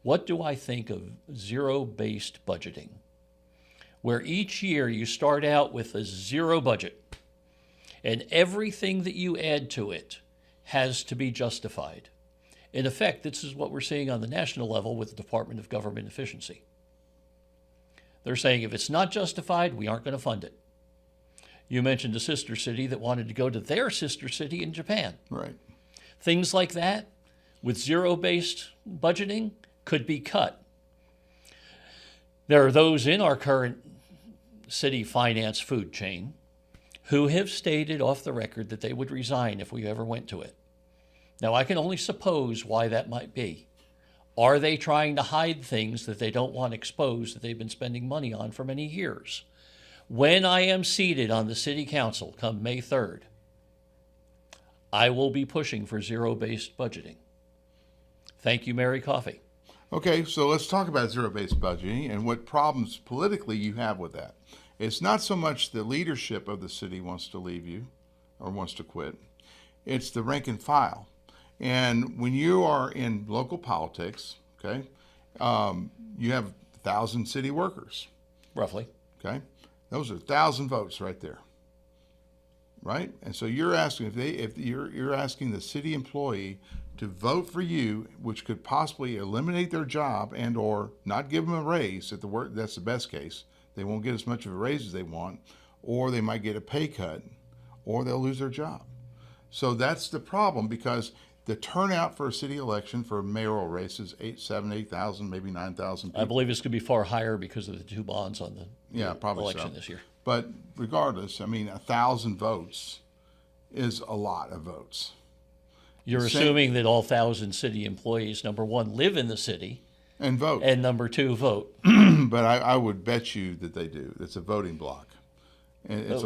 What do I think of zero-based budgeting, where each year you start out with a zero budget and everything that you add to it has to be justified? In effect, this is what we're seeing on the national level with the Department of Government Efficiency. They're saying if it's not justified, we aren't going to fund it. You mentioned a sister city that wanted to go to their sister city in Japan. Right. Things like that, with zero-based budgeting, could be cut. There are those in our current city finance food chain who have stated off the record that they would resign if we ever went to it. Now, I can only suppose why that might be. Are they trying to hide things that they don't want exposed that they've been spending money on for many years? When I am seated on the city council come May 3rd, I will be pushing for zero-based budgeting. Thank you, Mary Coffey. Okay, so let's talk about zero-based budgeting and what problems politically you have with that. It's not so much the leadership of the city wants to leave you or wants to quit. It's the rank and file. And when you are in local politics, okay, you have 1,000 city workers. Roughly. Okay. Those are 1,000 votes right there. Right? And so you're asking, if you're asking the city employee to vote for you, which could possibly eliminate their job and or not give them a raise at the work, that's the best case. They won't get as much of a raise as they want, or they might get a pay cut, or they'll lose their job. So that's the problem, because the turnout for a city election for a mayoral race is 8,000, maybe 9,000 people. I believe it's going to be far higher because of the two bonds on the election this year. But regardless, 1,000 votes is a lot of votes. You're assuming that all 1,000 city employees, number one, live in the city. And vote. And number two, vote. But I would bet you that they do. It's a voting block. And it's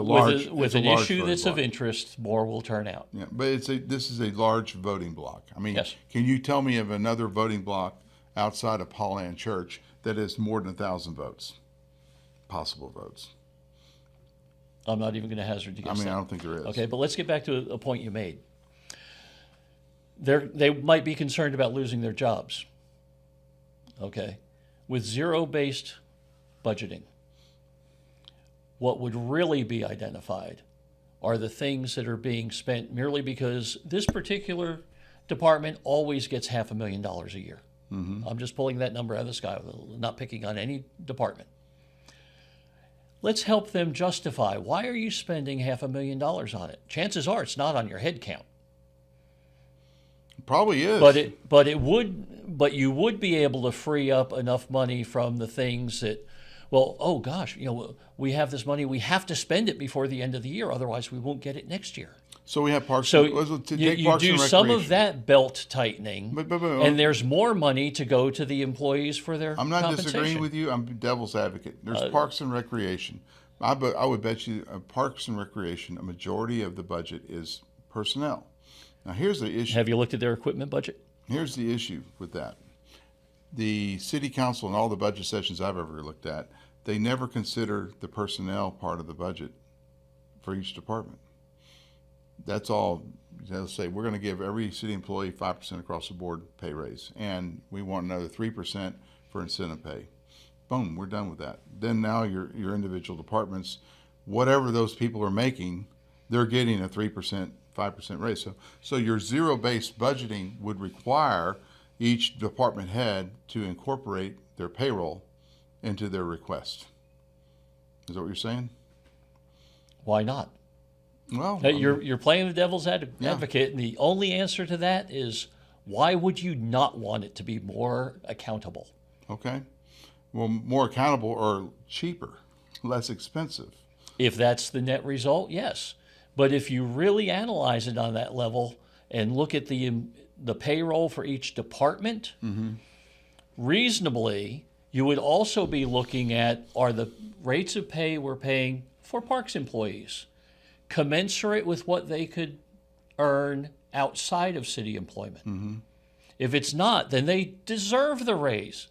with an issue that's of interest, more will turn out. Yeah, but this is a large voting block. Yes. Can you tell me of another voting block outside of Paul Ann Church that has more than 1,000 votes, possible votes? I'm not even going to hazard to guess that. I don't think there is. Okay, but let's get back to a point you made. They might be concerned about losing their jobs. Okay, with zero-based budgeting, what would really be identified are the things that are being spent merely because this particular department always gets $500,000 a year. Mm-hmm. I'm just pulling that number out of the sky, not picking on any department. Let's help them justify, why are you spending $500,000 on it? Chances are it's not on your head count. Probably is. But you would be able to free up enough money from the things that, well, oh gosh, we have this money, we have to spend it before the end of the year, otherwise we won't get it next year. So we have parks. So you do some of that belt tightening, but, and there's more money to go to the employees for their I'm not compensation. disagreeing with you. I'm devil's advocate. There's parks and recreation. I would bet you parks and recreation, a majority of the budget is personnel. Now here's the issue. Have you looked at their equipment budget? Here's the issue with that. The city council and all the budget sessions I've ever looked at, they never consider the personnel part of the budget for each department. That's all. They'll say, we're going to give every city employee 5% across the board pay raise, and we want another 3% for incentive pay. Boom, we're done with that. Then now your individual departments, whatever those people are making, they're getting a 3%, 5% raise. So your zero-based budgeting would require each department head to incorporate their payroll into their request. Is that what you're saying? Why not? Well, you're playing the devil's advocate, and the only answer to that is, why would you not want it to be more accountable? Okay. Well, more accountable or cheaper, less expensive. If that's the net result, yes. But if you really analyze it on that level and look at the payroll for each department, reasonably, you would also be looking at, are the rates of pay we're paying for parks employees commensurate with what they could earn outside of city employment? If it's not, then they deserve the raise,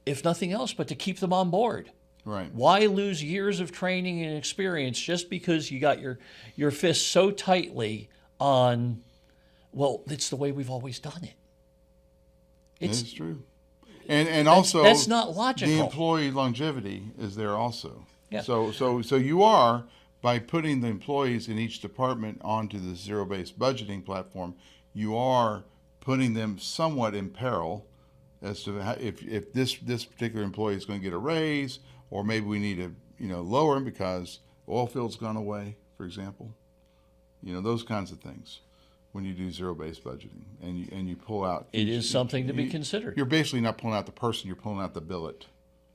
if nothing else but to keep them on board. Right. Why lose years of training and experience just because you got your fist so tightly on, well, it's the way we've always done it. It's true. And also, that's not logical. The employee longevity is there also. Yeah. So you are, by putting the employees in each department onto the zero-based budgeting platform, you are putting them somewhat in peril as to how, if this particular employee is going to get a raise, or maybe we need to lower him because the oil field's gone away, for example. Those kinds of things. When you do zero-based budgeting and you pull out, it is something to be considered. You're basically not pulling out the person; you're pulling out the billet.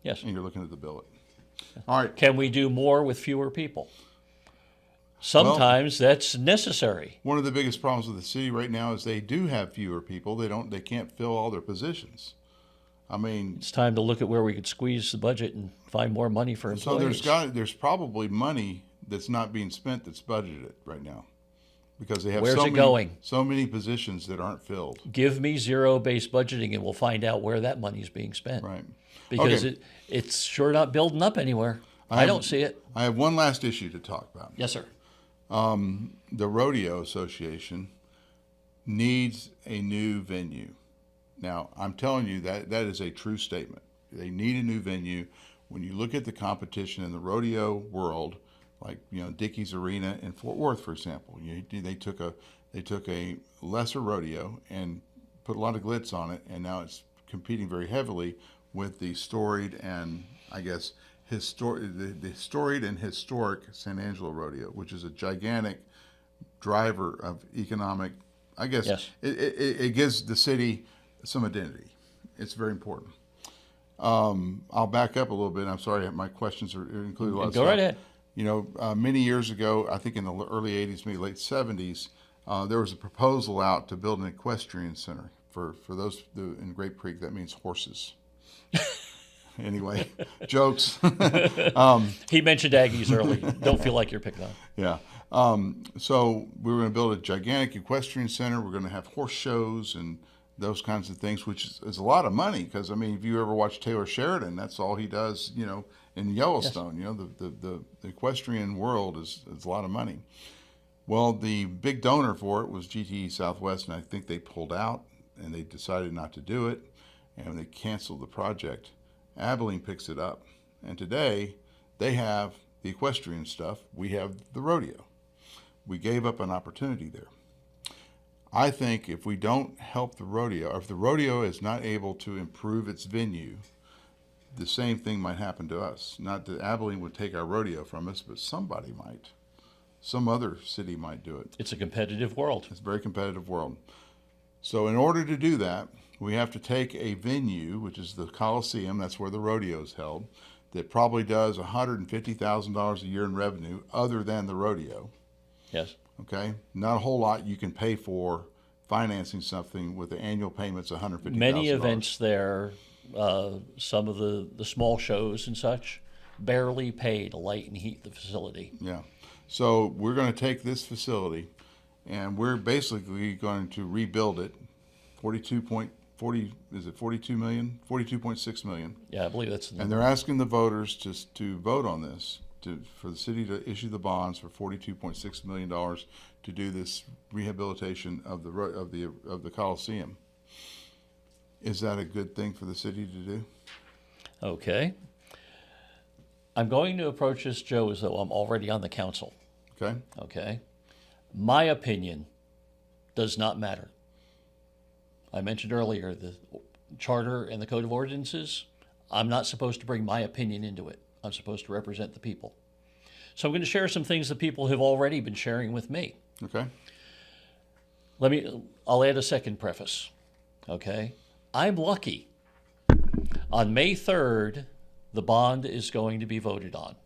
Yes. And you're looking at the billet. All right. Can we do more with fewer people? Sometimes that's necessary. One of the biggest problems with the city right now is they do have fewer people. They can't fill all their positions. I mean, it's time to look at where we could squeeze the budget and find more money for employees. So there's probably money that's not being spent that's budgeted right now, because they have so many positions that aren't filled. Give me zero-based budgeting, and we'll find out where that money's being spent. Right. Because it's sure not building up anywhere. I don't see it. I have one last issue to talk about. Yes, sir. The Rodeo Association needs a new venue. Now, I'm telling you that is a true statement. They need a new venue. When you look at the competition in the rodeo world, like Dickey's Arena in Fort Worth, for example, they took a lesser rodeo and put a lot of glitz on it, and now it's competing very heavily with the storied and the storied and historic San Angelo Rodeo, which is a gigantic driver of economic. Yes. It gives the city some identity. It's very important. I'll back up a little bit. I'm sorry, my questions are included a lot of stuff. Go right ahead. Many years ago, I think in the early 80s, maybe late 70s, there was a proposal out to build an equestrian center. For those in Grape Creek, that means horses. Anyway, jokes. He mentioned Aggies early. Don't feel like you're picking on. Yeah. So we were going to build a gigantic equestrian center. We're going to have horse shows and those kinds of things, which is a lot of money, because, if you ever watch Taylor Sheridan, that's all he does, in Yellowstone. You know, the equestrian world is a lot of money. Well, the big donor for it was GTE Southwest, and I think they pulled out and they decided not to do it, and they canceled the project. Abilene picks it up, and today they have the equestrian stuff. We have the rodeo. We gave up an opportunity there. I think if we don't help the rodeo, or if the rodeo is not able to improve its venue, the same thing might happen to us. Not that Abilene would take our rodeo from us, but somebody might. Some other city might do it. It's a competitive world. It's a very competitive world. So in order to do that, we have to take a venue, which is the Coliseum, that's where the rodeo is held, that probably does $150,000 a year in revenue other than the rodeo. Yes. Okay? Not a whole lot you can pay for financing something with the annual payments of $150,000. Many events there, some of the small shows and such, barely pay to light and heat the facility. Yeah. So we're going to take this facility and we're basically going to rebuild it. 42 million? 42.6 million. Yeah, I believe that's the number. And they're asking the voters to vote on this, for the city to issue the bonds for $42.6 million to do this rehabilitation of the Coliseum. Is that a good thing for the city to do? Okay. I'm going to approach this, Joe, as though I'm already on the council. Okay. Okay. My opinion does not matter. I mentioned earlier the charter and the code of ordinances. I'm not supposed to bring my opinion into it. I'm supposed to represent the people. So I'm going to share some things that people have already been sharing with me. Okay. I'll add a second preface. Okay. I'm lucky. On May 3rd, the bond is going to be voted on.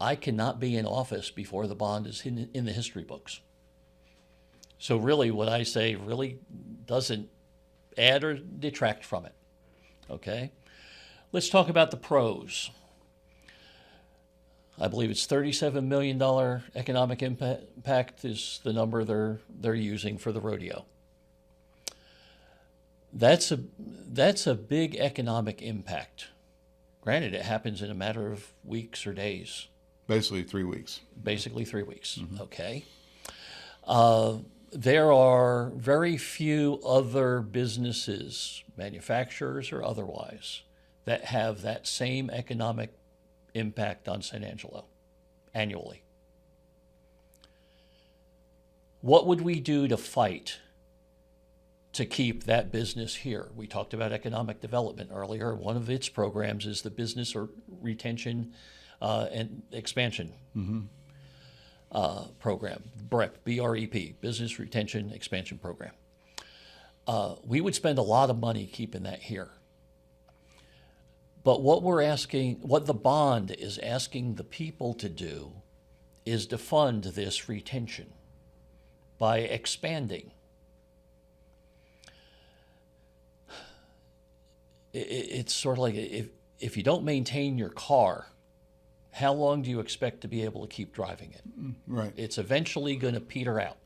I cannot be in office before the bond is in the history books. So really what I say really doesn't add or detract from it. Okay? Let's talk about the pros. I believe it's $37 million economic impact is the number they're using for the rodeo. That's a big economic impact. Granted, it happens in a matter of weeks or days. Basically 3 weeks. Basically 3 weeks, Mm-hmm. Okay. There are very few other businesses, manufacturers or otherwise, that have that same economic impact on San Angelo annually. What would we do to fight to keep that business here? We talked about economic development earlier. One of its programs is the Business or Retention and Expansion Program, BREP, B-R-E-P, Business Retention Expansion Program. We would spend a lot of money keeping that here. But what the bond is asking the people to do is to fund this retention by expanding. It's sort of like if you don't maintain your car, how long do you expect to be able to keep driving it? Right. It's eventually going to peter out.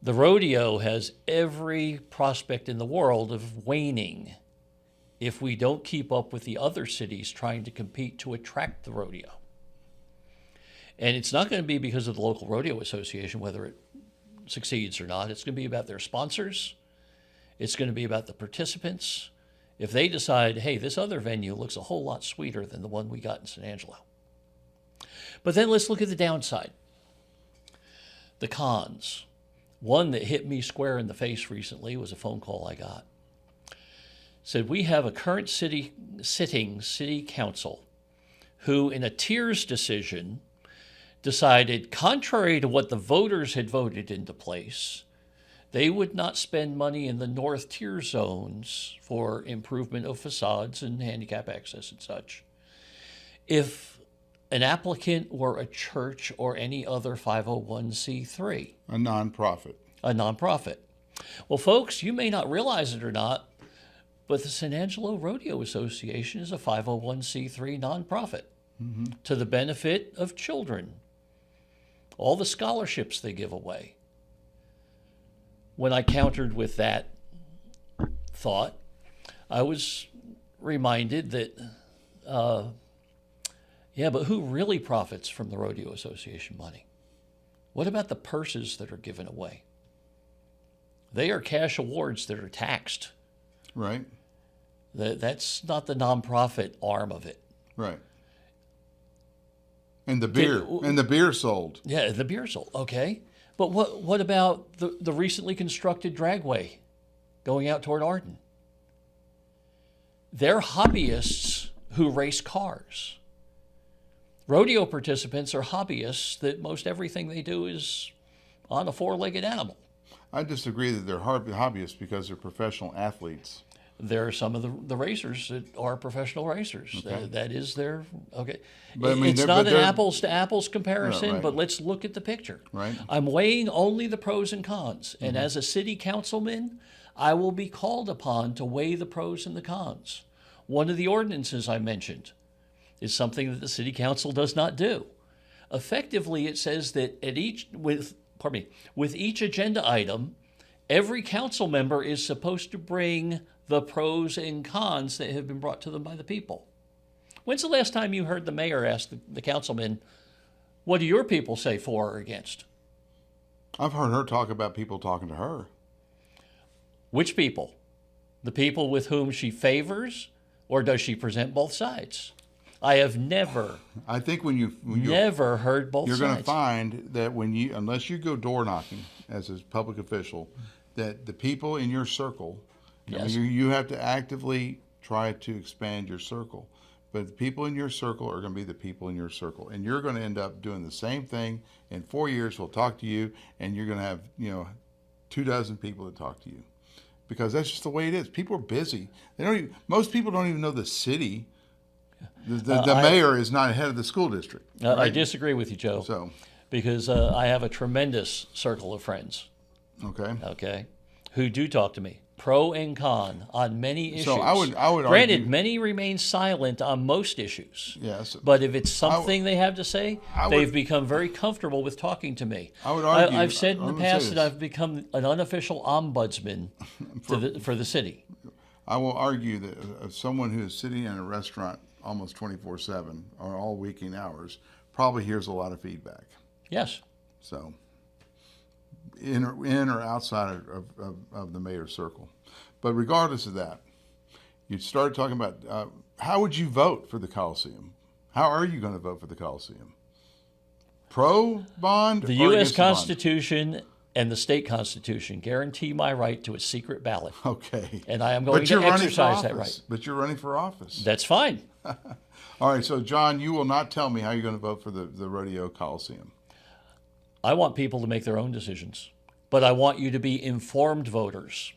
The rodeo has every prospect in the world of waning if we don't keep up with the other cities trying to compete to attract the rodeo. And it's not going to be because of the local rodeo association, whether it succeeds or not. It's going to be about their sponsors. It's going to be about the participants. If they decide, hey, this other venue looks a whole lot sweeter than the one we got in San Angelo. But then let's look at the downside. The cons. One that hit me square in the face recently was a phone call I got. Said, we have a current sitting city council who, in a tiers decision, decided, contrary to what the voters had voted into place, they would not spend money in the north tier zones for improvement of facades and handicap access and such. If an applicant were a church or any other 501c3. A nonprofit. A nonprofit. Well, folks, you may not realize it or not, but the San Angelo Rodeo Association is a 501c3 nonprofit to the benefit of children. All the scholarships they give away. When I countered with that thought, I was reminded that Yeah, but who really profits from the Rodeo Association money? What about the purses that are given away? They are cash awards that are taxed. Right. That's not the nonprofit arm of it. Right. And the beer sold. Yeah, the beer sold. Okay. But what about the recently constructed dragway going out toward Arden? They're hobbyists who race cars. Rodeo participants are hobbyists that most everything they do is on a four-legged animal. I disagree that they're hobbyists because they're professional athletes. There are some of the racers that are professional racers. Okay. That is their, okay. But, I mean, it's not an apples to apples comparison, right. but let's look at the picture. Right. I'm weighing only the pros and cons. And as a city councilman, I will be called upon to weigh the pros and the cons. One of the ordinances I mentioned is something that the city council does not do. Effectively, it says that with each agenda item, every council member is supposed to bring the pros and cons that have been brought to them by the people. When's the last time you heard the mayor ask the councilman, what do your people say for or against? I've heard her talk about people talking to her. Which people? The people with whom she favors, or does she present both sides? I have never. I think when you never heard both you're sides. going to find that unless you go door knocking as a public official, that the people in your circle, Yes. you have to actively try to expand your circle. But the people in your circle are going to be the people in your circle, and you're going to end up doing the same thing. In 4 years, we'll talk to you, and you're going to have 24 people that talk to you, because that's just the way it is. People are busy. Most people don't even know the city. The mayor is not head of the school district. Right? I disagree with you, Joe. Because I have a tremendous circle of friends. Okay. Who do talk to me, pro and con, on many issues. So I would Granted, argue, many remain silent on most issues. Yes. But if it's something they have to say, they've become very comfortable with talking to me. I would argue. I've said in the past that I've become an unofficial ombudsman for the city. I will argue that someone who is sitting in a restaurant almost 24/7 or all waking hours probably hears a lot of feedback. Yes. So in or outside of the mayor's circle. But regardless of that, you started talking about how would you vote for the Coliseum? How are you going to vote for the Coliseum? Pro bond? The U.S. Constitution and the state constitution guarantee my right to a secret ballot. Okay. And I am going to exercise that right. But you're running for office. That's fine. All right, so John, you will not tell me how you're going to vote for the Rodeo Coliseum. I want people to make their own decisions, but I want you to be informed voters,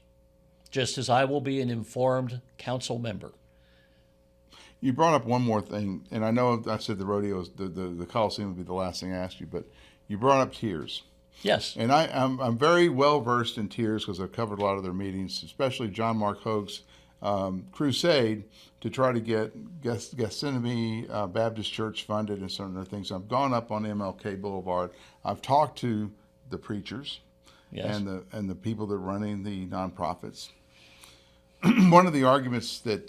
just as I will be an informed council member. You brought up one more thing, and I know I said the rodeo, the Coliseum would be the last thing I asked you, but you brought up tiers. Yes. And I'm very well versed in tiers because I've covered a lot of their meetings, especially John Mark Hogue's crusade to try to get Gethsemane Baptist Church funded and certain other things. I've gone up on MLK Boulevard. I've talked to the preachers, yes, and the people that are running the nonprofits. One of the arguments that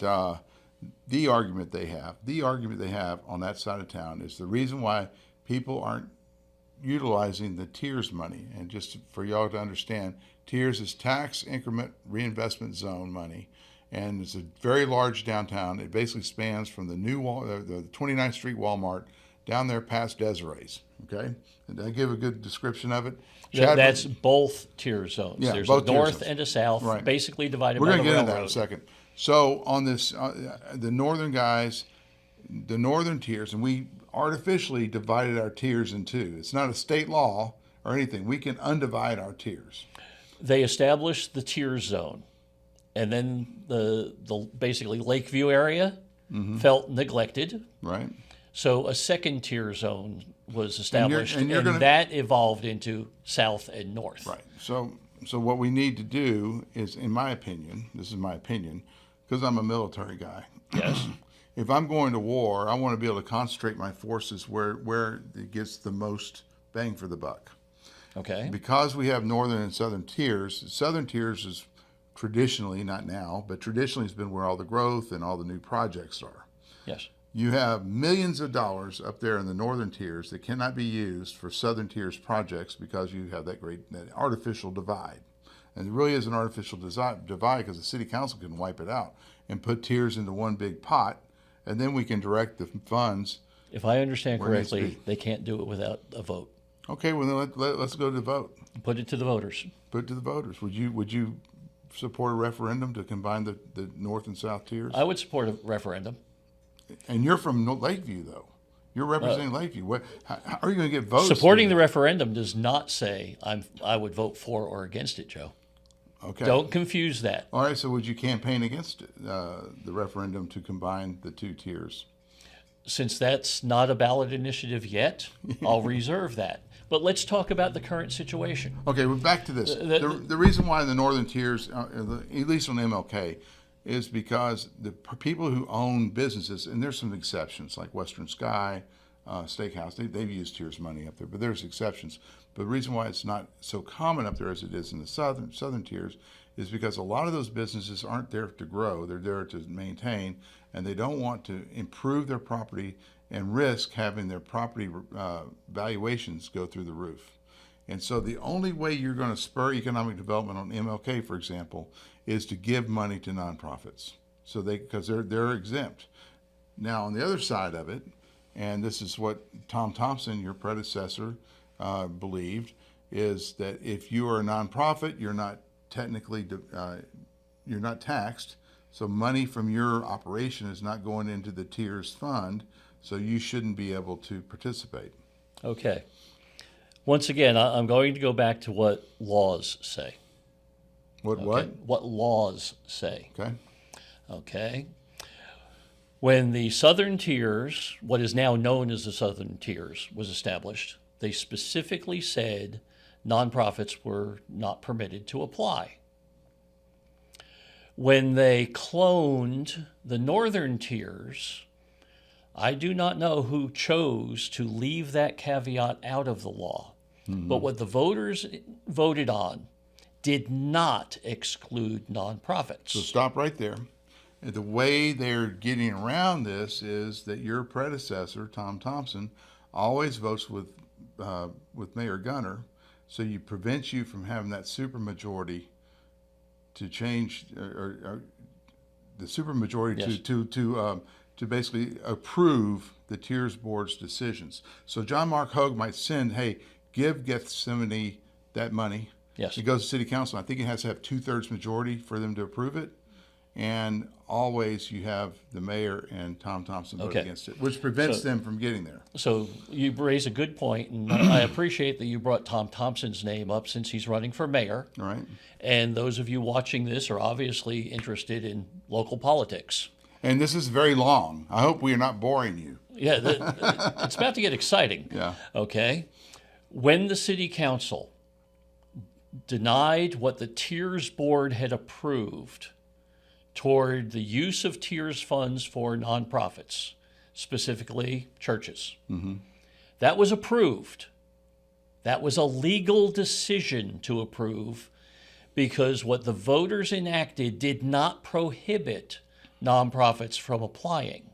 the argument they have on that side of town is the reason why people aren't utilizing the tiers money. And just for y'all to understand, tiers is tax increment reinvestment zone money, and it's a very large downtown. It basically spans from the 29th Street Walmart down there past Desiree's. Okay, and I give a good description of it. That's both tier zones. Yeah, there's both a north zones. and a south, right, basically divided We're by going the to get railroad. into that in a second. So on this, the northern guys, the northern tiers, and we artificially divided our tiers in two. It's not a state law or anything. We can undivide our tiers. They established the tier zone, and then the basically Lakeview area felt neglected. Right. So a second tier zone was established, and gonna, that evolved into south and north. Right. So what we need to do is, in my opinion, this is my opinion, because I'm a military guy. Yes. If I'm going to war, I want to be able to concentrate my forces where it gets the most bang for the buck. Okay. Because we have northern and southern tiers is traditionally, not now, but traditionally has been where all the growth and all the new projects are. Yes. You have millions of dollars up there in the northern tiers that cannot be used for southern tiers projects because you have that artificial divide. And it really is an artificial divide because the city council can wipe it out and put tiers into one big pot, and then we can direct the funds. If I understand correctly, they can't do it without a vote. Okay, well then let's go to the vote. Put it to the voters. Put it to the voters. Would you support a referendum to combine the north and south tiers? I would support a referendum. And you're from Lakeview, though. You're representing Lakeview. How are you going to get votes? Supporting the referendum does not say I would vote for or against it, Joe. Okay. Don't confuse that. All right, so would you campaign against the referendum to combine the two tiers? Since that's not a ballot initiative yet, I'll reserve that. But let's talk about the current situation. Okay, well, back to this. The reason why the northern tiers, at least on MLK, is because the people who own businesses, and there's some exceptions, like Western Sky, Steakhouse, they've used tiers money up there, but there's exceptions. But the reason why it's not so common up there as it is in the southern tiers is because a lot of those businesses aren't there to grow, they're there to maintain, and they don't want to improve their property and risk having their property valuations go through the roof. And so the only way you're going to spur economic development on MLK, for example, is to give money to nonprofits. So because they're exempt. Now on the other side of it, and this is what Tom Thompson, your predecessor, believed, is that if you are a nonprofit, you're not technically you're not taxed. So money from your operation is not going into the tiers fund. So you shouldn't be able to participate. Okay. Once again, I'm going to go back to what laws say. What? What laws say. Okay. Okay. When the southern tiers, what is now known as the southern tiers, was established, they specifically said nonprofits were not permitted to apply. When they cloned the northern tiers, I do not know who chose to leave that caveat out of the law. Mm-hmm. But what the voters voted on did not exclude nonprofits. So stop right there. The way they're getting around this is that your predecessor, Tom Thompson, always votes with Mayor Gunner, so you prevents you from having that supermajority to change or the supermajority yes. to basically approve the tiers board's decisions. So John Mark Hogue might send, hey, give Gethsemane that money. Yes. It goes to City Council. I think it has to have 2/3 majority for them to approve it. And always you have the mayor and Tom Thompson vote against it, which prevents them from getting there. So you raise a good point, and I appreciate that you brought Tom Thompson's name up since he's running for mayor. All right. And those of you watching this are obviously interested in local politics. And this is very long. I hope we are not boring you. Yeah, it's about to get exciting. Yeah. Okay. When the city council denied what the tiers board had approved toward the use of tiers funds for nonprofits, specifically churches, that was approved. That was a legal decision to approve because what the voters enacted did not prohibit nonprofits from applying.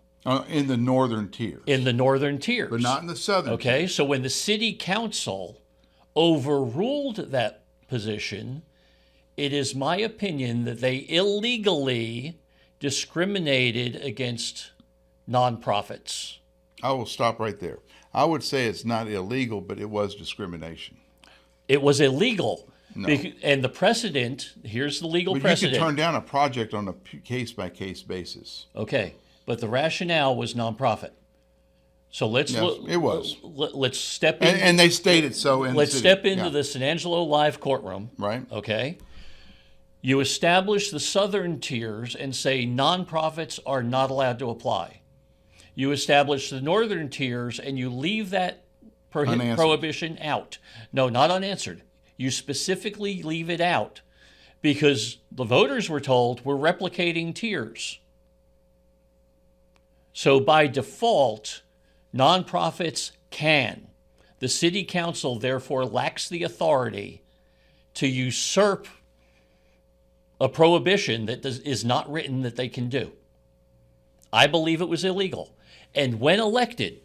In the northern tiers. In the northern tiers. But not in the southern Okay, tiers. so when the city council overruled that position, it is my opinion that they illegally discriminated against nonprofits. I will stop right there. I would say it's not illegal, but it was discrimination. It was illegal. No. And the precedent, here's the legal precedent. You could turn down a project on a case-by-case basis. Okay, but the rationale was nonprofit. So let's it was. Let's step in. And they stated so in let's the step into the San Angelo live courtroom. Right. Okay. You establish the southern tiers and say nonprofits are not allowed to apply. You establish the northern tiers and you leave that prohibition out. No, not unanswered. You specifically leave it out because the voters were told we're replicating tiers. So by default, nonprofits can. The city council therefore lacks the authority to usurp a prohibition that is not written that they can do. I believe it was illegal. And when elected,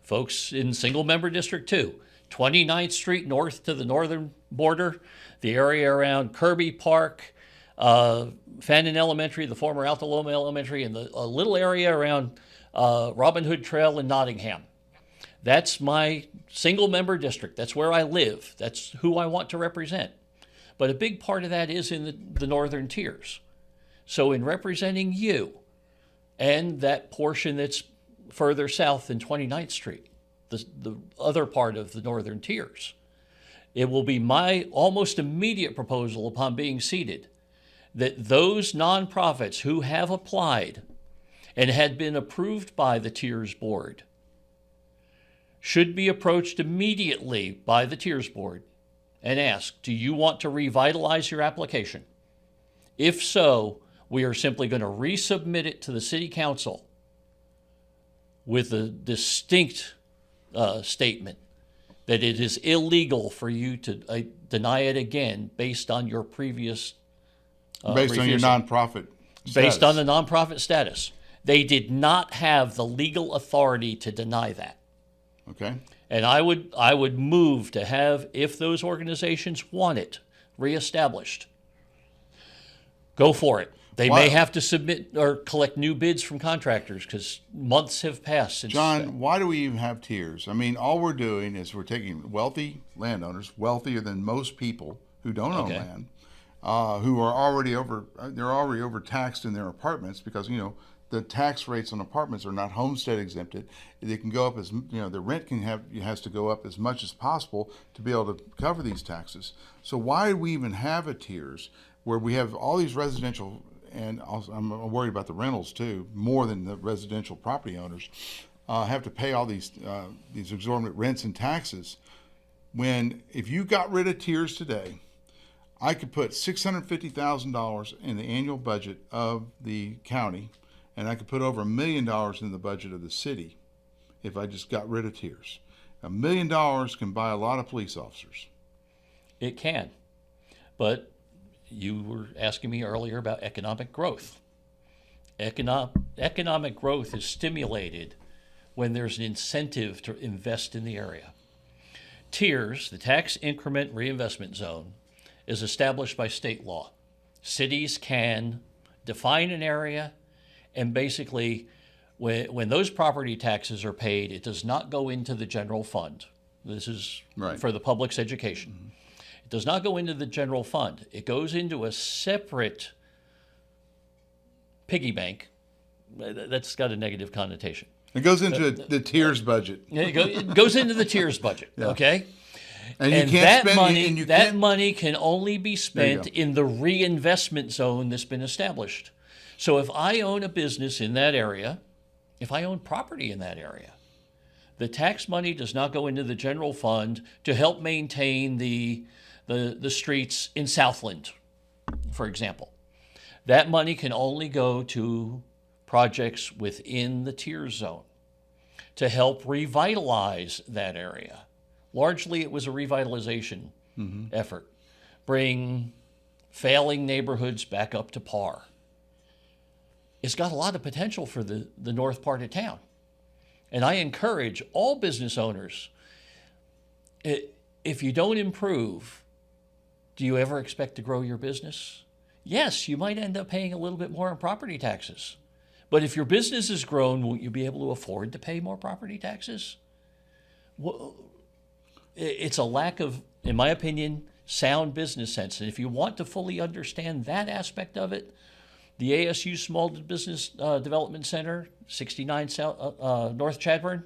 folks in single-member District 2, 29th Street north to the northern border, the area around Kirby Park, Fannin Elementary, the former Altaloma Elementary, and a little area around Robin Hood Trail in Nottingham. That's my single-member district. That's where I live. That's who I want to represent. But a big part of that is in the northern tiers. So in representing you and that portion that's further south than 29th Street, the other part of the northern tiers, it will be my almost immediate proposal upon being seated that those nonprofits who have applied and had been approved by the Tiers Board should be approached immediately by the Tiers Board and asked, do you want to revitalize your application? If so, we are simply going to resubmit it to the City Council with a distinct statement that it is illegal for you to deny it again based on your previous based refusal. on your nonprofit status. Based on the nonprofit status. They did not have the legal authority to deny that. Okay. And I would move to have, if those organizations want it reestablished, go for it. They may have to submit or collect new bids from contractors because months have passed since. John, why do we even have tiers? I mean, all we're doing is we're taking wealthy landowners, wealthier than most people who don't own land, who are already overtaxed in their apartments because, you know, the tax rates on apartments are not homestead exempted. They can go up as, you know, the rent has to go up as much as possible to be able to cover these taxes. So why do we even have a tiers where we have all these residential, and also I'm worried about the rentals too, more than the residential property owners, have to pay all these exorbitant rents and taxes, when if you got rid of tiers today, I could put $650,000 in the annual budget of the county, and I could put over $1 million in the budget of the city if I just got rid of tiers. $1 million can buy a lot of police officers. It can. But you were asking me earlier about economic growth. Economic growth is stimulated when there's an incentive to invest in the area. Tiers, the tax increment reinvestment zone, is established by state law. Cities can define an area, and basically, when those property taxes are paid, it does not go into the general fund. This is for the public's education. Mm-hmm. It does not go into the general fund. It goes into a separate piggy bank. That's got a negative connotation. It goes into the tiers budget. It goes into the tiers budget, okay? And you can't spend that money can only be spent in the reinvestment zone that's been established. So if I own a business in that area, if I own property in that area, the tax money does not go into the general fund to help maintain the streets in Southland, for example. That money can only go to projects within the tier zone to help revitalize that area. Largely, it was a revitalization effort. Bring failing neighborhoods back up to par. It's got a lot of potential for the north part of town. And I encourage all business owners, if you don't improve, do you ever expect to grow your business? Yes, you might end up paying a little bit more in property taxes. But if your business has grown, won't you be able to afford to pay more property taxes? Well, it's a lack of, in my opinion, sound business sense. And if you want to fully understand that aspect of it, the ASU Small Business Development Center, 69 North Chadbourn,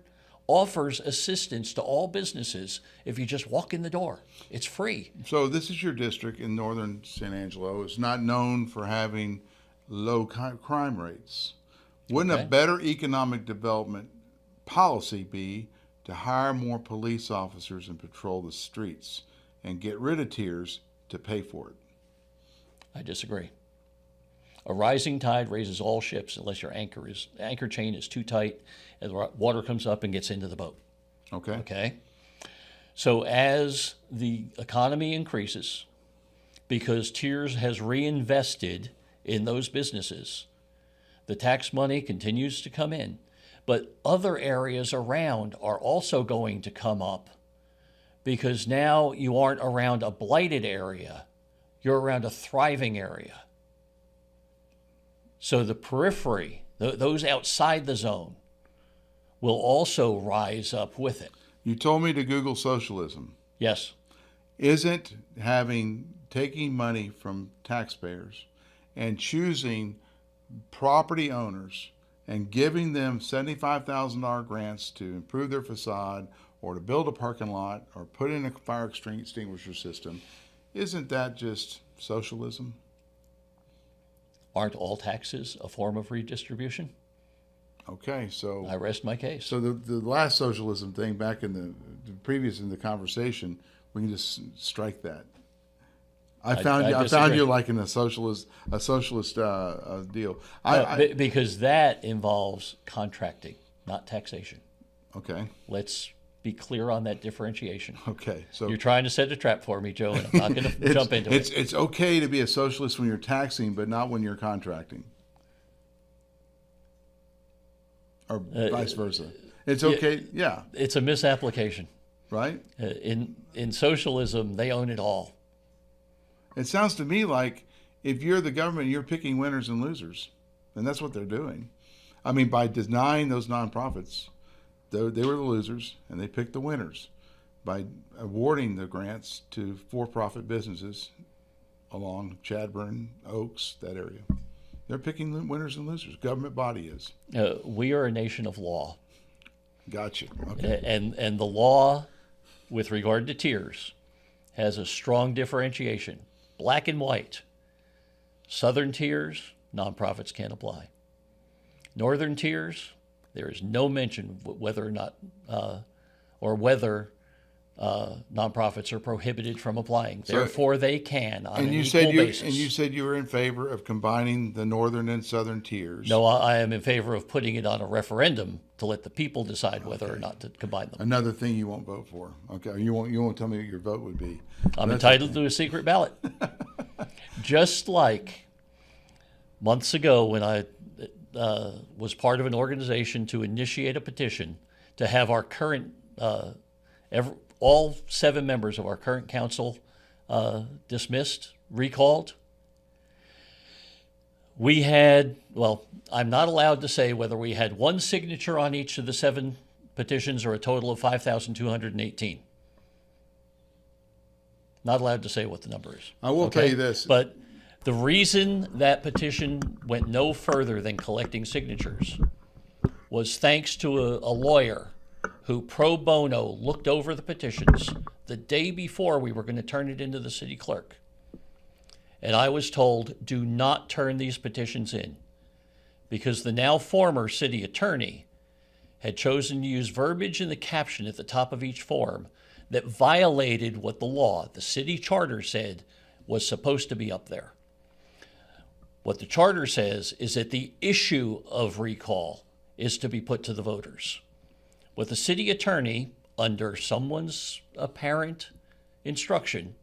offers assistance to all businesses if you just walk in the door. It's free. So this is your district in northern San Angelo. It's not known for having low crime rates. Wouldn't a better economic development policy be to hire more police officers and patrol the streets and get rid of tiers to pay for it? I disagree. A rising tide raises all ships unless your anchor chain is too tight and the water comes up and gets into the boat. Okay? So as the economy increases, because Tiers has reinvested in those businesses, the tax money continues to come in. But other areas around are also going to come up because now you aren't around a blighted area, you're around a thriving area. So the periphery, those outside the zone, will also rise up with it. You told me to Google socialism. Yes. Isn't taking money from taxpayers and choosing property owners and giving them $75,000 grants to improve their facade or to build a parking lot or put in a fire extinguisher system, isn't that just socialism? Aren't all taxes a form of redistribution? Okay, so I rest my case. So the last socialism thing back in the previous in the conversation, we can just strike that. I found you liking a socialist deal. Because that involves contracting, not taxation. Okay. Let's be clear on that differentiation. Okay. So you're trying to set a trap for me, Joe, and I'm not going to jump into it. It's okay to be a socialist when you're taxing, but not when you're contracting. Or vice versa. It's okay, yeah. It's a misapplication. Right? In socialism, they own it all. It sounds to me like if you're the government, you're picking winners and losers. And that's what they're doing. I mean, by denying those nonprofits, they were the losers, and they picked the winners by awarding the grants to for-profit businesses along Chadburn, Oaks, that area. They're picking the winners and losers. Government body is. We are a nation of law. Gotcha. Okay. And the law, with regard to tiers, has a strong differentiation. Black and white. Southern tiers, nonprofits can't apply. Northern tiers, there is no mention whether or not, nonprofits are prohibited from applying. Therefore, they can on an equal basis. And you said you were in favor of combining the northern and southern tiers. No, I am in favor of putting it on a referendum to let the people decide whether or not to combine them. Another thing you won't vote for. Okay, you won't tell me what your vote would be. I'm entitled to a secret ballot. Just like months ago when I was part of an organization to initiate a petition to have our current all 7 members of our current council dismissed, recalled. We had, I'm not allowed to say whether we had 1 signature on each of the 7 petitions or a total of 5,218. Not allowed to say what the number is. I will tell you this. But the reason that petition went no further than collecting signatures was thanks to a lawyer who pro bono looked over the petitions the day before we were going to turn it into the city clerk. And I was told, do not turn these petitions in, because the now former city attorney had chosen to use verbiage in the caption at the top of each form that violated what the law, the city charter, said was supposed to be up there. What the charter says is that the issue of recall is to be put to the voters. What the city attorney, under someone's apparent instruction,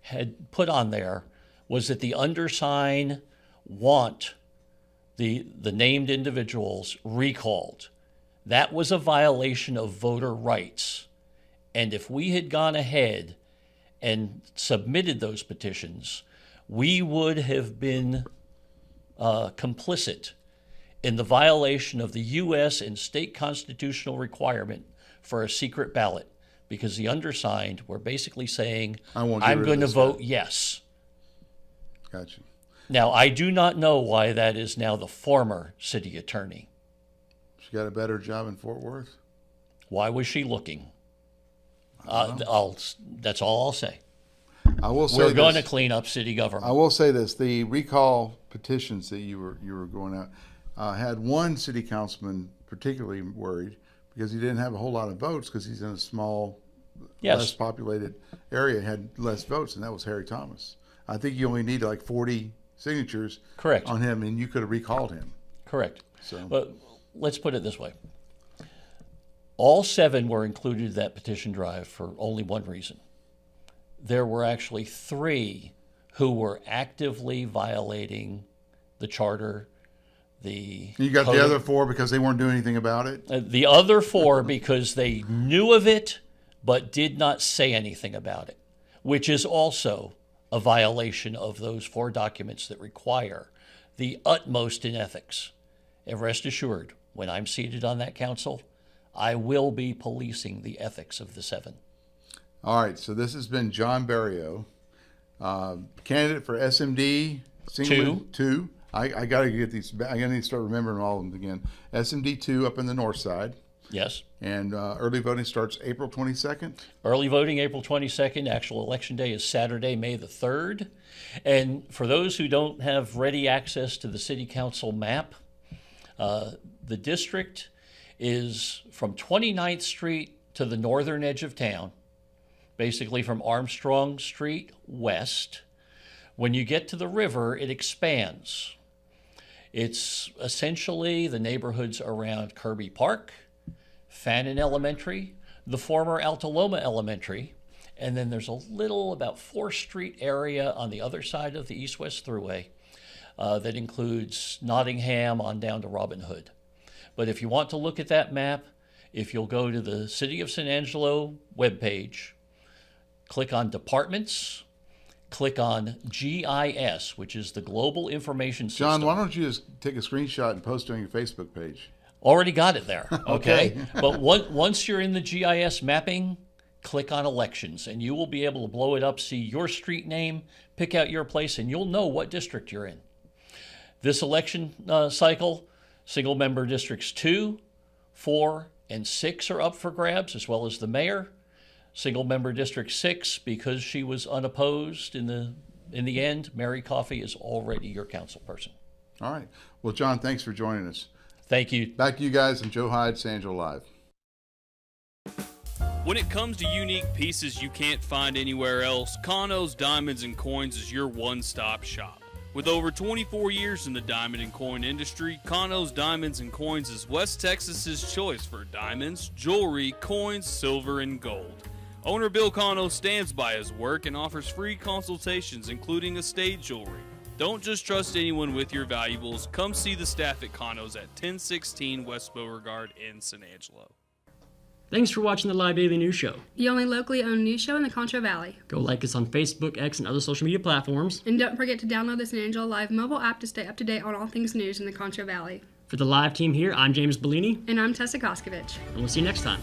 had put on there was that the undersigned want the named individuals recalled. That was a violation of voter rights. And if we had gone ahead and submitted those petitions, we would have been complicit in the violation of the U.S. and state constitutional requirement for a secret ballot, because the undersigned were basically saying, I'm going to vote yes. Gotcha. Now, I do not know why that is now the former city attorney. She got a better job in Fort Worth? Why was she looking? That's all I'll say. I will say we're going to clean up city government. I will say this: the recall petitions that you were going out had one city councilman particularly worried because he didn't have a whole lot of votes because he's in a small, less populated area, had less votes, and that was Harry Thomas. I think you only need like 40 signatures on him, and you could have recalled him. Correct. So, but let's put it this way. All 7 were included in that petition drive for only one reason. There were actually 3 who were actively violating the charter, You got the other 4 because they weren't doing anything about it? The other 4 because they knew of it but did not say anything about it, which is also a violation of those 4 documents that require the utmost in ethics. And rest assured, when I'm seated on that council, I will be policing the ethics of the 7. All right, so this has been John Barrio, candidate for SMD. 2. I got to get these. I got to start remembering all of them again. SMD 2 up in the north side. Yes. And early voting starts April 22nd. Early voting April 22nd. Actual election day is Saturday, May the 3rd. And for those who don't have ready access to the city council map, the district is from 29th Street to the northern edge of town, basically from Armstrong Street west. When you get to the river, it expands. It's essentially the neighborhoods around Kirby Park, Fannin Elementary, the former Altaloma Elementary, and then there's a little about 4th Street area on the other side of the east-west thruway that includes Nottingham on down to Robin Hood. But if you want to look at that map, if you'll go to the City of San Angelo webpage, click on Departments, click on GIS, which is the Global Information System. John, why don't you just take a screenshot and post it on your Facebook page? Already got it there, okay? But once you're in the GIS mapping, click on Elections, and you will be able to blow it up, see your street name, pick out your place, and you'll know what district you're in. This election cycle, single-member districts 2, 4, and 6 are up for grabs, as well as the mayor. Single-member District 6, because she was unopposed in the end, Mary Coffey is already your council person. All right. Well, John, thanks for joining us. Thank you. Back to you guys and Joe Hyde, San Angelo Live. When it comes to unique pieces you can't find anywhere else, Kano's Diamonds and Coins is your one-stop shop. With over 24 years in the diamond and coin industry, Kano's Diamonds and Coins is West Texas's choice for diamonds, jewelry, coins, silver, and gold. Owner Bill Kano stands by his work and offers free consultations, including estate jewelry. Don't just trust anyone with your valuables. Come see the staff at Kano's at 1016 West Beauregard in San Angelo. Thanks for watching the Live Daily News Show. The only locally owned news show in the Concho Valley. Go like us on Facebook, X, and other social media platforms. And don't forget to download the San Angelo Live mobile app to stay up to date on all things news in the Concho Valley. For the live team here, I'm James Bouligny. And I'm Tessa Koskovich. And we'll see you next time.